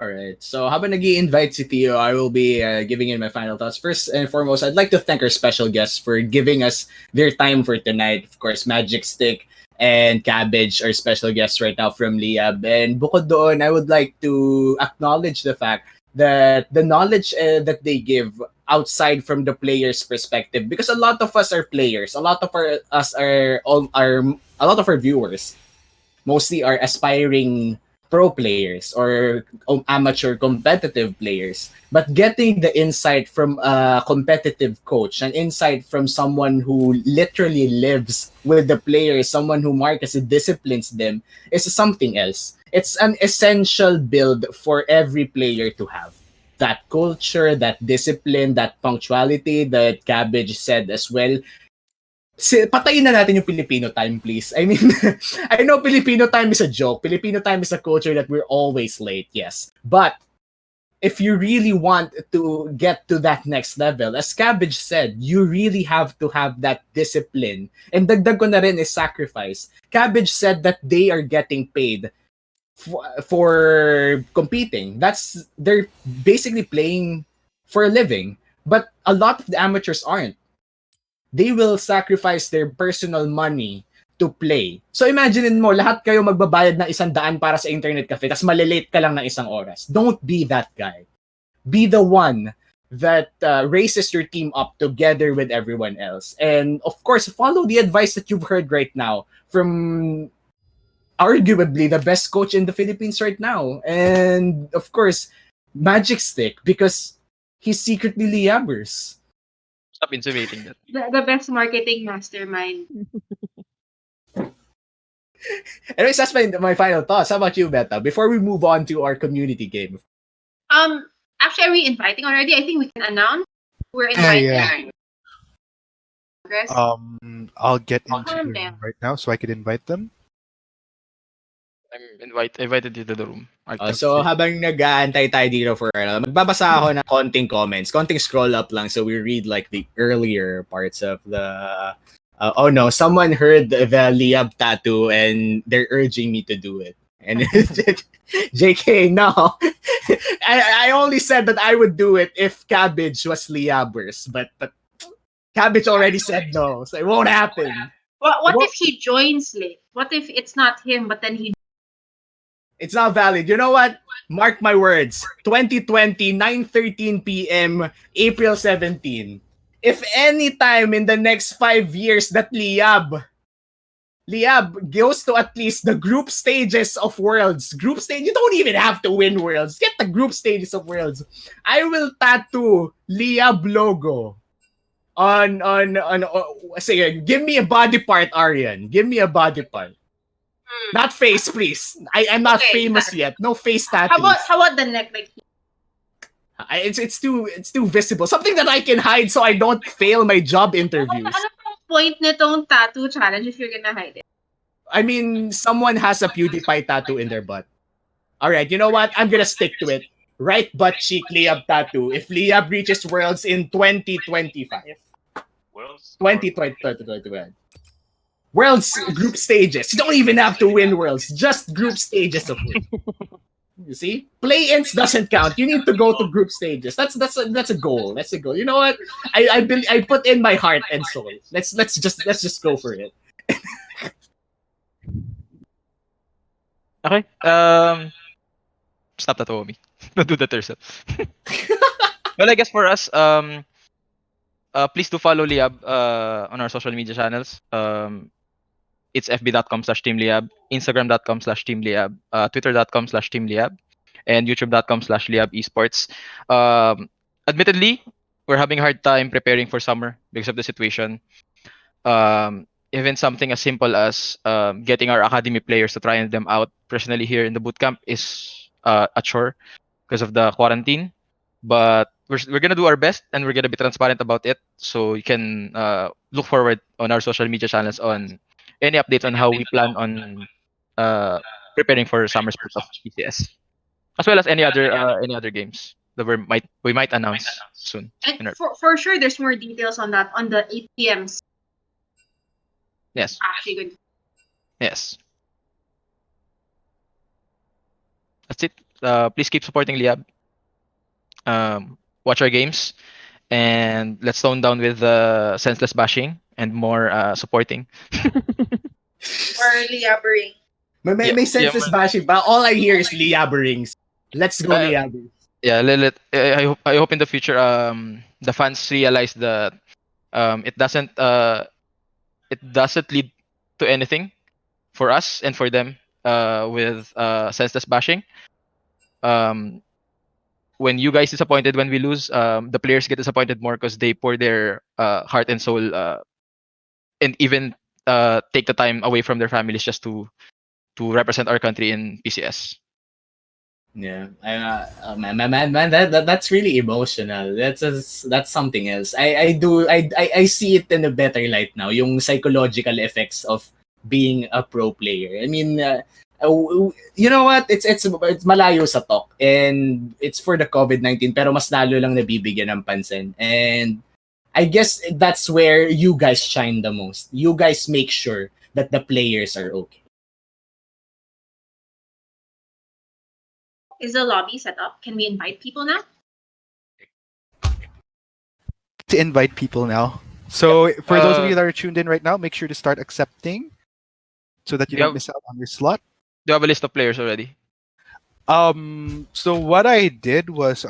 All right. So habang nag-i-invite si Tio, I will be giving in my final thoughts. First and foremost, I'd like to thank our special guests for giving us their time for tonight. Of course, Magic Stick and Cabbage are special guests right now from Liyab. And bukod doon, I would like to acknowledge the fact that the knowledge that they give outside from the player's perspective, because a lot of us are players, a lot of a lot of our viewers mostly are aspiring pro players or amateur competitive players, but getting the insight from a competitive coach, an insight from someone who literally lives with the players, someone who markets and disciplines them, is something else. It's an essential build for every player to have. That culture, that discipline, that punctuality that Cabbage said as well. Patayin na natin yung Filipino time, please. I mean, I know Filipino time is a joke. Filipino time is a culture that we're always late, yes. But if you really want to get to that next level, as Cabbage said, you really have to have that discipline. And dagdag ko na rin is sacrifice. Cabbage said that they are getting paid for competing. They're basically playing for a living. But a lot of the amateurs aren't. They will sacrifice their personal money to play. So imagine mo, lahat kayo magbabayad ng 100 para sa internet cafe, tapos malilate ka lang ng 1 oras. Don't be that guy. Be the one that raises your team up together with everyone else. And of course, follow the advice that you've heard right now from arguably the best coach in the Philippines right now. And of course, Magic Stick, because he's secretly Liyabers. Stop insinuating that. The best marketing mastermind. Anyways, that's my final thoughts. How about you, Beta? Before we move on to our community game. Actually, are we inviting already? I think we can announce we're inviting. Yeah. I'll get into the room right now so I could invite them. I invited you to the room. So habang nag-aantay tayo dito for magbabasa ako ng konting comments, konting scroll up lang, so we read like the earlier parts of the oh no, someone heard the Liyab tattoo and they're urging me to do it. And JK, no. I only said that I would do it if Cabbage was Liyabers, but Cabbage already said no, so it won't happen. What if he joins late? What if it's not him, but then he... It's not valid. You know what? Mark my words. 2020, 9:13 p.m., April 17. If any time in the next 5 years that Liyab goes to at least the group stages of Worlds. Group stage, you don't even have to win Worlds. Get the group stages of Worlds. I will tattoo Liyab logo on sige, give me a body part, Aryan. Give me a body part. Not face, please. I'm not famous yet. No face tattoos. How about the neck? Like, it's too visible. Something that I can hide so I don't fail my job interviews. ano pang point nitong tattoo challenge if you're gonna hide it? I mean, someone has a PewDiePie tattoo in their butt. All right, you know what? I'm gonna stick to it. Right butt cheek Liyab tattoo. If Liyab reaches Worlds in 2025. Worlds? 2021. Worlds group stages. You don't even have to win Worlds. Just group stages of Worlds. You see? Play-ins doesn't count. You need to go to group stages. That's a goal. That's a goal. You know what? I put in my heart and soul. Let's just go for it. Okay. Stop tattooing me. Don't do that yourself. Well, I guess for us, please do follow Liyab on our social media channels. It's fb.com/teamliab, instagram.com/teamliab, twitter.com/teamliab, and youtube.com/liab esports. Admittedly, we're having a hard time preparing for summer because of the situation. Even something as simple as getting our academy players to try them out personally here in the bootcamp is a chore because of the quarantine. But we're gonna do our best and we're gonna be transparent about it. So you can look forward on our social media channels on any updates on how we plan on uh, preparing for summer split of PCS, as well as any other games that we might announce soon. And In our, for sure, there's more details on that on the 8 p.m. yes, Actually, good. yes, that's it. Please keep supporting Liab. Watch our games, and let's tone down with senseless bashing and more supporting. Or liabering. May senseless bashing, but all I hear is Liyaberings. Let's go, Liyaberings. Yeah, I hope in the future the fans realize that it doesn't lead to anything for us and for them with senseless bashing. Um, when you guys disappointed when we lose, the players get disappointed more because they pour their heart and soul and even take the time away from their families just to represent our country in PCS. Yeah, man, that's really emotional. That's something else. I see it in a better light now. Yung psychological effects of being a pro player. I mean, you know what? It's malayo sa talk and it's for the COVID-19 pero mas lalo lang nabibigyan ng pansin. And I guess that's where you guys shine the most. You guys make sure that the players are okay. Is the lobby set up? Can we invite people now? To invite people now. So for those of you that are tuned in right now, make sure to start accepting so that you don't miss out on your slot. Do you have a list of players already? So what I did was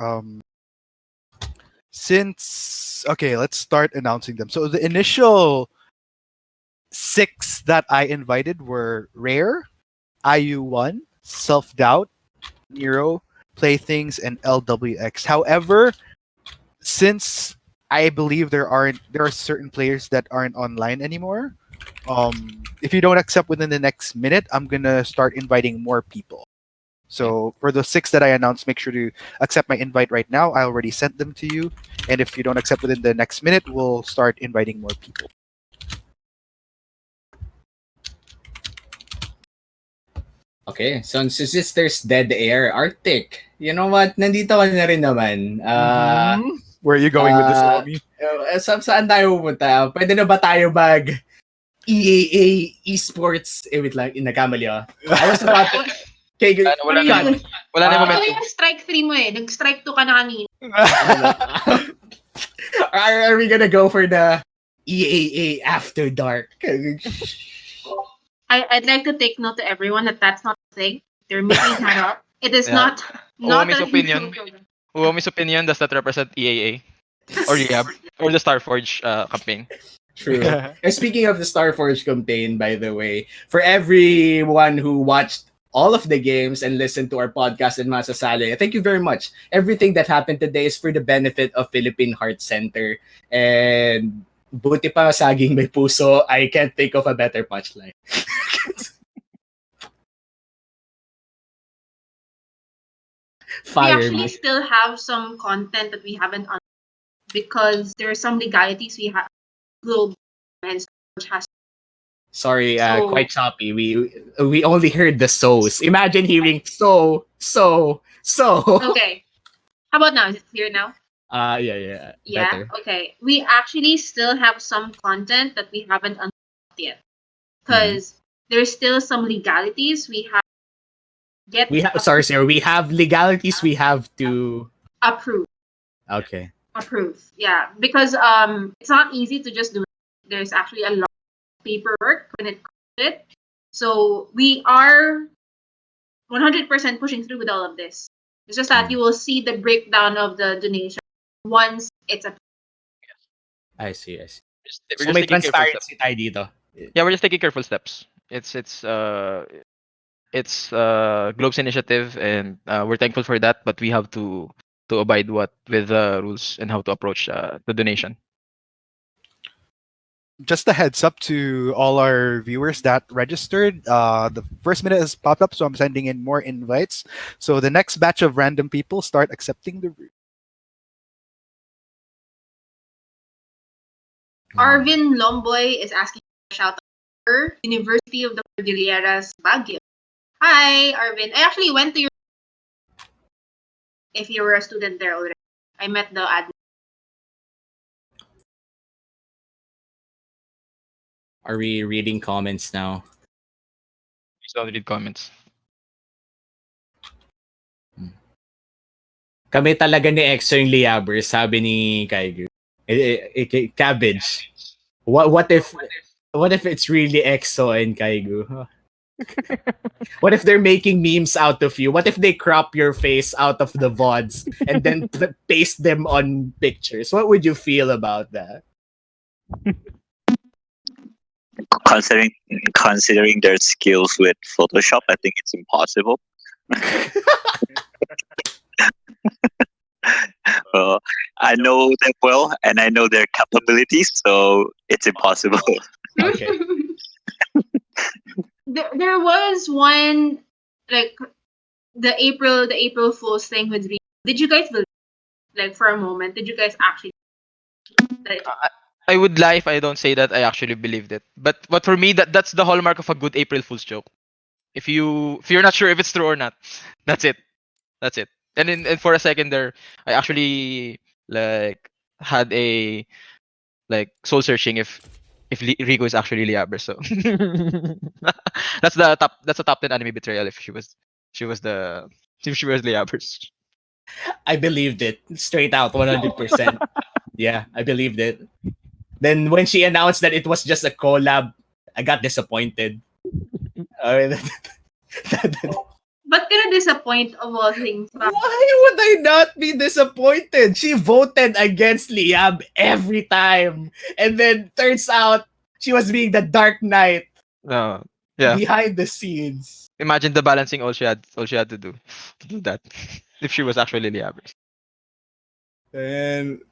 let's start announcing them. So the initial 6 that I invited were Rare, IU1, Self Doubt, Nero, Playthings, and LWX. However, since I believe there are certain players that aren't online anymore, if you don't accept within the next minute, I'm gonna start inviting more people. So for the 6 that I announced, make sure to accept my invite right now. I already sent them to you, and if you don't accept within the next minute, we'll start inviting more people. Okay, so since there's dead air, Arctic, you know what? Nandito ka na rin naman. Where are you going with this, Omi? Saan tayo pupunta? Pwede na ba tayo EAA Esports? Wait lang, nagkamali ako. I was about to... Okay, good. Wala na momentum. Yung strike 3 mo eh. Nag-strike 2 ka na kanina. Are we gonna go for the EAA After Dark? I'd like to take note to everyone that that's not a thing. They're making that up. It is not Uomi's a opinion. Uomi's opinion does not represent EAA or Liyab or the Starforge campaign. True. And speaking of the Starforge campaign, by the way, for everyone who watched all of the games and listened to our podcast and masasali, thank you very much. Everything that happened today is for the benefit of Philippine Heart Center. And buti pa saging may puso, I can't think of a better punchline. We actually still have some content that we haven't because there are some legalities we have. Globe and has. Sorry, quite choppy. We only heard the so's. Imagine hearing so. Okay. How about now? Is it clear now? Yeah. Yeah. Better. Okay. We actually still have some content that we haven't unlocked yet because there's still some legalities we have. We have legalities we have to approve. Okay. Approve. Yeah, because it's not easy to just do it. There's actually a lot of paperwork when it comes to it. So we are 100% pushing through with all of this It's just that you will see the breakdown of the donation once it's a. I see. We're So just may taking careful steps. transparency tayo dito. Yeah, we're just taking careful steps. It's Globe's initiative, and we're thankful for that. But we have to abide with the rules and how to approach the donation. Just a heads up to all our viewers that registered. The first minute has popped up, so I'm sending in more invites. So the next batch of random people start accepting the route. Arvin Lomboy is asking for a shout out for University of the Cordilleras, Baguio. Hi, Arvin. I actually went to your. If you were a student there already, I met the admin. Are we reading comments now? Please don't read comments. Kami talaga ni EXO yung Liyabers, sabi ni Kaigu. Cabbage. What if it's really EXO and Kaigu? What if they're making memes out of you? What if they crop your face out of the VODs and then paste them on pictures? What would you feel about that? Considering their skills with Photoshop, I think it's impossible. I know them well, and I know their capabilities, so it's impossible. Okay. There was one, like the April Fool's thing with Rio. Did you guys believe, like, for a moment? Did you guys actually? Like, I would lie if I don't say that I actually believed it. But for me, that's the hallmark of a good April Fool's joke. If you're not sure if it's true or not, that's it. And for a second there, I actually like had a soul searching if Rico is actually Liyab. So that's the top 10 anime betrayal if she was Liyabers. I believed it straight out 100%. Yeah, I believed it. Then when she announced that it was just a collab, I got disappointed. but gonna disappoint of all things. Why would I not be disappointed? She voted against Liyab every time. And then turns out she was being the Dark Knight No. Yeah. behind the scenes. Imagine the balancing all she had to do that if she was actually Liyabers. And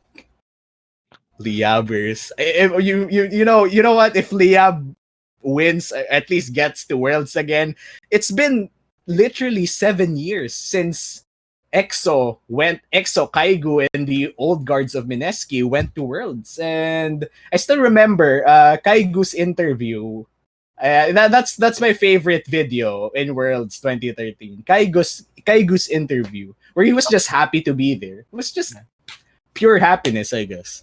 Liyabers. You know what? If Liyab wins, at least gets to Worlds again, it's been literally 7 years since EXO, Kaigu, and the old guards of Mineski went to Worlds. And I still remember Kaigu's interview. That's my favorite video in Worlds 2013. Kaigu's interview, where he was just happy to be there. It was just pure happiness, I guess.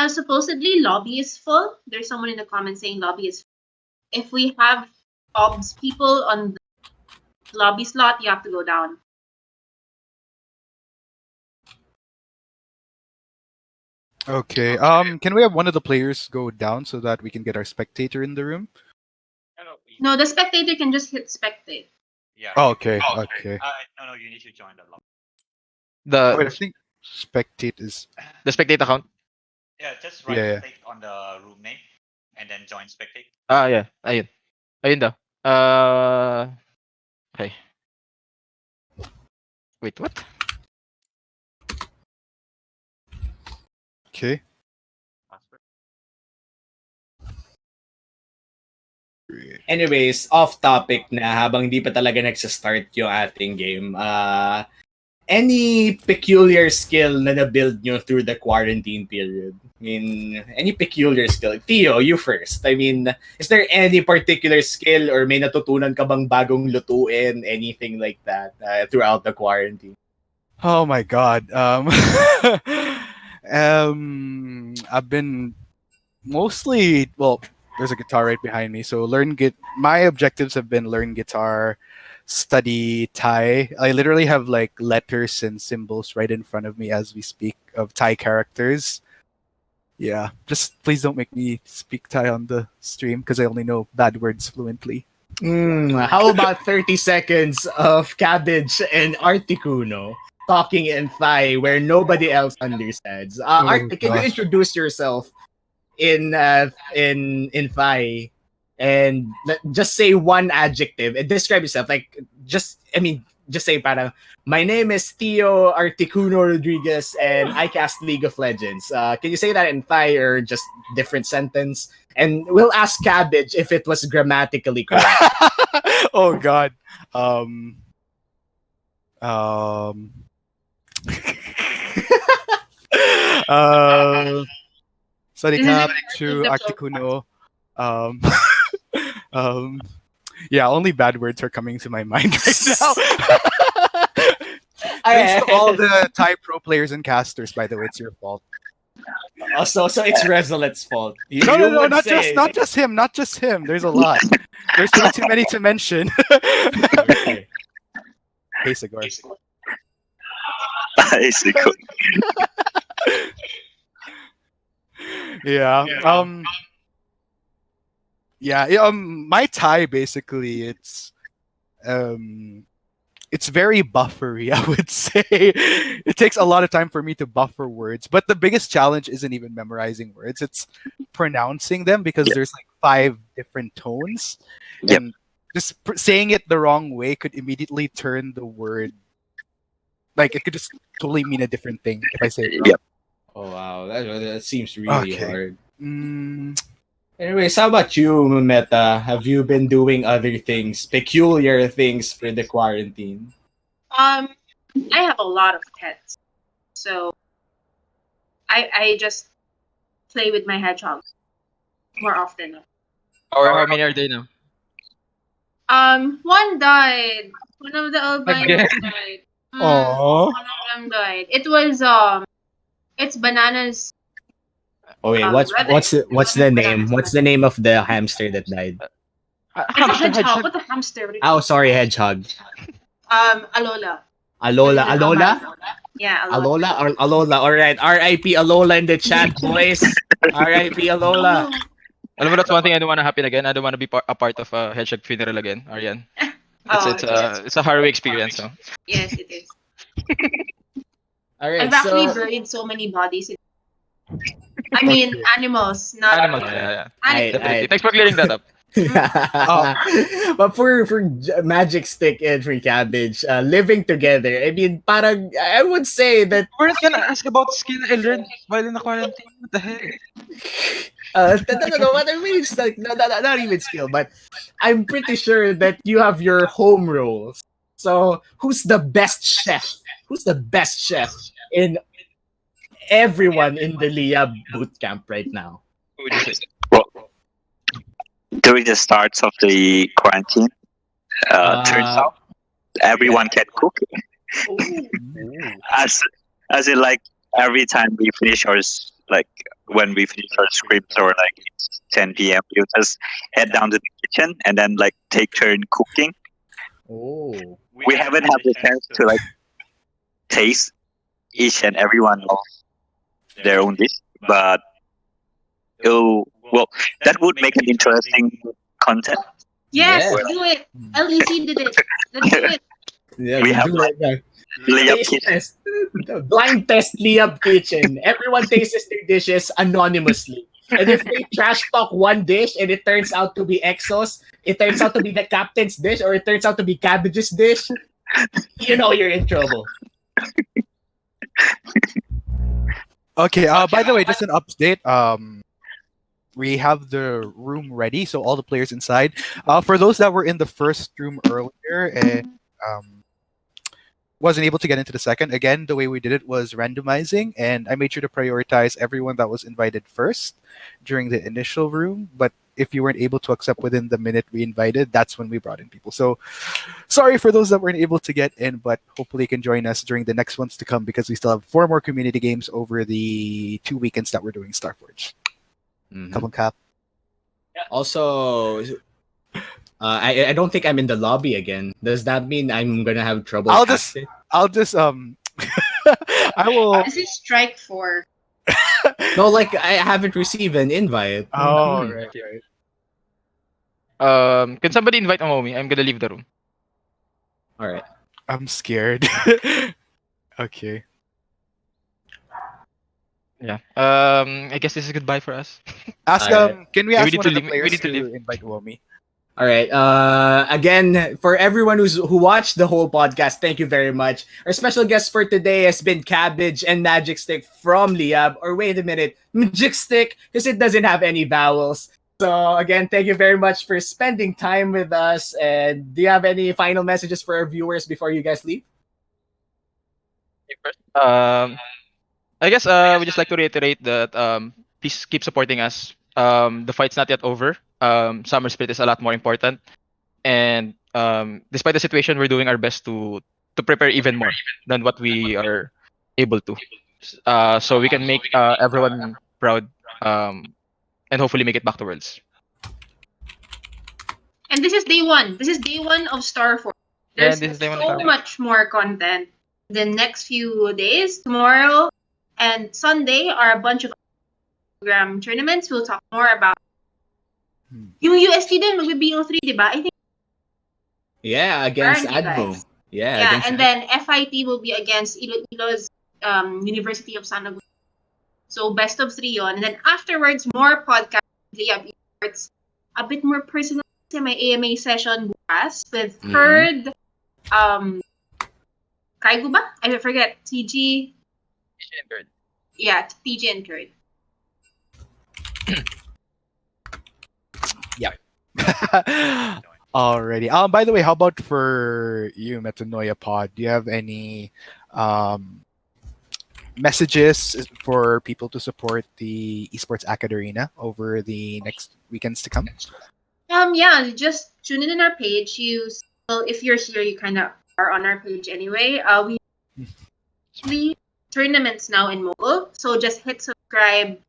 Supposedly lobby is full. There's someone in the comments saying lobby is full. If we have OBS people on the lobby slot, you have to go down. Okay. Can we have one of the players go down so that we can get our spectator in the room? No, the spectator can just hit spectate. Yeah. Oh, okay. Okay. No, you need to join the lobby. Wait, I think spectate is. The spectate account. Yeah, just Yeah. click on the room name and then join spectate. Yeah. Ayun daw. Okay. Wait, what? Okay. Anyways, off topic na habang hindi pa talaga nagsa-start yung ating game. Any peculiar skill na na-build nyo through the quarantine period? I mean, any peculiar skill? Theo, you first. I mean, is there any particular skill or may natutunan ka bang bagong lutuin, anything like that throughout the quarantine? Oh my God. I've been mostly, well, there's a guitar right behind me. So my objectives have been learn guitar, study Thai. I literally have like letters and symbols right in front of me as we speak of Thai characters. Yeah, just please don't make me speak Thai on the stream because I only know bad words fluently. How about 30 seconds of Cabbage and Articuno talking in Thai where nobody else understands? Artie, can you gosh. introduce yourself in Thai and just say one adjective and describe yourself? Just say para. My name is Theo Articuno Rodriguez and I cast League of Legends. Can you say that in Thai or just different sentence? And we'll ask Cabbage if it was grammatically correct. Oh God. Um. Um. uh, Sorry, Cap to Articuno. Um. um. Yeah, only bad words are coming to my mind right now. Thanks to all the Thai pro players and casters, by the way, it's your fault. So it's Resolut's fault. No, not just him, not just him. There's a lot. There's too many to mention. Okay. Hey, Sigur. Basically. Yeah. My Thai basically it's very buffery, I would say. It takes a lot of time for me to buffer words, but the biggest challenge isn't even memorizing words, it's pronouncing them because there's like 5 different tones. Yep. And just saying it the wrong way could immediately turn the word, like it could just totally mean a different thing if I say it wrong. Yep. Oh wow, that seems really Okay. hard. Anyways, how about you, Meta? Have you been doing other things, peculiar things for the quarantine? I have a lot of pets, so I just play with my hedgehogs more often. Or how many are they now? One died. One of the albinos died. Aww. One of them died. It was it's bananas. Oh wait, Rabbit. what's the name? What's the name of the hamster that died? It's a hedgehog. What the hamster? Oh, sorry, hedgehog. Alola. Alola? Yeah, Alola. Alola or Alola? All right, R.I.P. Alola in the chat, boys. R.I.P. Alola. Alam mo, that's one thing I don't want to happen again. I don't want to be a part of a hedgehog funeral again, Arian. It's a harrowing experience. So. Yes, it is. All right, I've actually buried so many bodies. I mean, animals, not Animals. Yeah. I- Definitely. Thanks for clearing that up. But for Magic Stick and for Cabbage, living together, I mean, parang, I would say that We're not gonna ask about skill I learned while in the quarantine. What the hell? no, what I mean is like not even skill, but I'm pretty sure that you have your home rules. So who's the best chef? Who's the best chef in everyone in the Liyab bootcamp right now? Who would you say? Well, during the starts of the quarantine, turns out everyone can cook. As in, like, every time we finish when we finish our scripts or like it's 10 p.m., we just head down to the kitchen and then like take turn cooking. Oh. We haven't had the chance to like taste each and everyone of their own dish, but that would make an interesting content. Yes, Yeah. do it. LEC did it. Let's do it. Yeah, We have, do like, that. Liyab Taste kitchen. test. Blind test Liyab kitchen. Everyone tastes their dishes anonymously. And if they trash talk one dish and it turns out to be Exos, it turns out to be the captain's dish, or it turns out to be Cabbage's dish, you know you're in trouble. Okay, by the way, just an update. We have the room ready, so all the players inside. For those that were in the first room earlier and wasn't able to get into the second, again, the way we did it was randomizing, and I made sure to prioritize everyone that was invited first during the initial room. But if you weren't able to accept within the minute we invited, that's when we brought in people. So sorry for those that weren't able to get in, but hopefully you can join us during the next ones to come because we still have 4 more community games over the 2 weekends that we're doing Starforge. Come on, Cap. Also, I don't think I'm in the lobby again. Does that mean I'm gonna have trouble? I'll just I will. This is strike 4. No, like I haven't received an invite. Oh, right. Can somebody invite Amomi? I'm gonna leave the room. All right. I'm scared. Okay. Yeah. I guess this is goodbye for us. Ask Alright. can we Yeah, we ask need one to of the leave. We players need to to leave. invite Womi? All right. Again, for everyone who watched the whole podcast, thank you very much. Our special guest for today has been Cabbage and Magic Stick from Liyab. Or wait a minute, Magic Stick, because it doesn't have any vowels. So again, thank you very much for spending time with us. And do you have any final messages for our viewers before you guys leave? I guess we just like to reiterate that please keep supporting us. The fight's not yet over. Summer split is a lot more important, and despite the situation, we're doing our best to prepare even more than what we are able to, so we can make everyone proud, and hopefully make it back to Worlds. And this is day one. This is day one of Starforge. Yeah, There's this is the one. so much more content the next few days. Tomorrow and Sunday are a bunch of program tournaments. We'll talk more about yung UST din magbe-BO3, di ba? I think Yeah, against aren't you Admo. guys? Yeah, Yeah, against and then FIT will be against Iloilo's University of San Agustin. So best of 3 yon. And then afterwards, more podcast Liyab Esports. A bit more personal kasi may AMA session bukas with Heard, Kaigo ba? I forget. TG. Yeah, TG and Curd. Alrighty. By the way, how about for you, Metanoia Pod? Do you have any messages for people to support the Esports AcadArena over the next weekends to come? Yeah, just tune in our page. Well, if you're here, you kind of are on our page anyway. We 3 tournaments now in mobile, so just hit subscribe.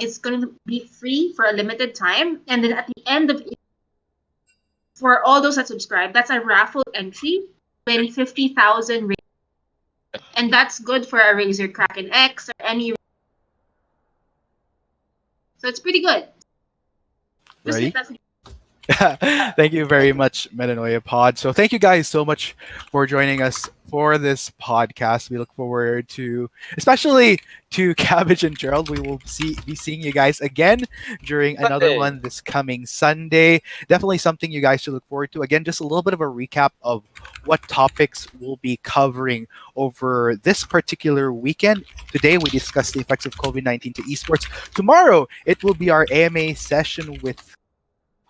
It's going to be free for a limited time, and then at the end of it, for all those that subscribe, that's a raffle entry, win 50,000, and that's good for a Razer Kraken X or any. So it's pretty good. Just Ready? hit that. Thank you very much, Metanoia Pod. So thank you guys so much for joining us for this podcast. We look forward to, especially to Cabbage and Gerald. We will be seeing you guys again during another one this coming Sunday. Definitely something you guys should look forward to. Again, just a little bit of a recap of what topics we'll be covering over this particular weekend. Today, we discussed the effects of COVID-19 to esports. Tomorrow, it will be our AMA session with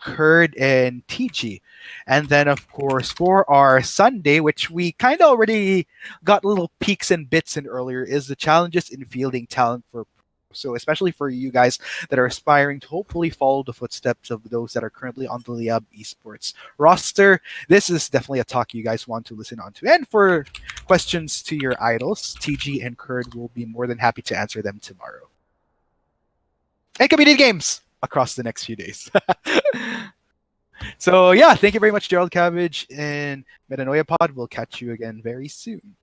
Curd and TG. And then, of course, for our Sunday, which we kind of already got little peeks and bits in earlier, is the challenges in fielding talent for. So, especially for you guys that are aspiring to hopefully follow the footsteps of those that are currently on the Liyab Esports roster, this is definitely a talk you guys want to listen on to. And for questions to your idols, TG and Curd will be more than happy to answer them tomorrow. And community games across the next few days. So yeah, thank you very much, Gerald Cabbage and Metanoia Pod. We'll catch you again very soon.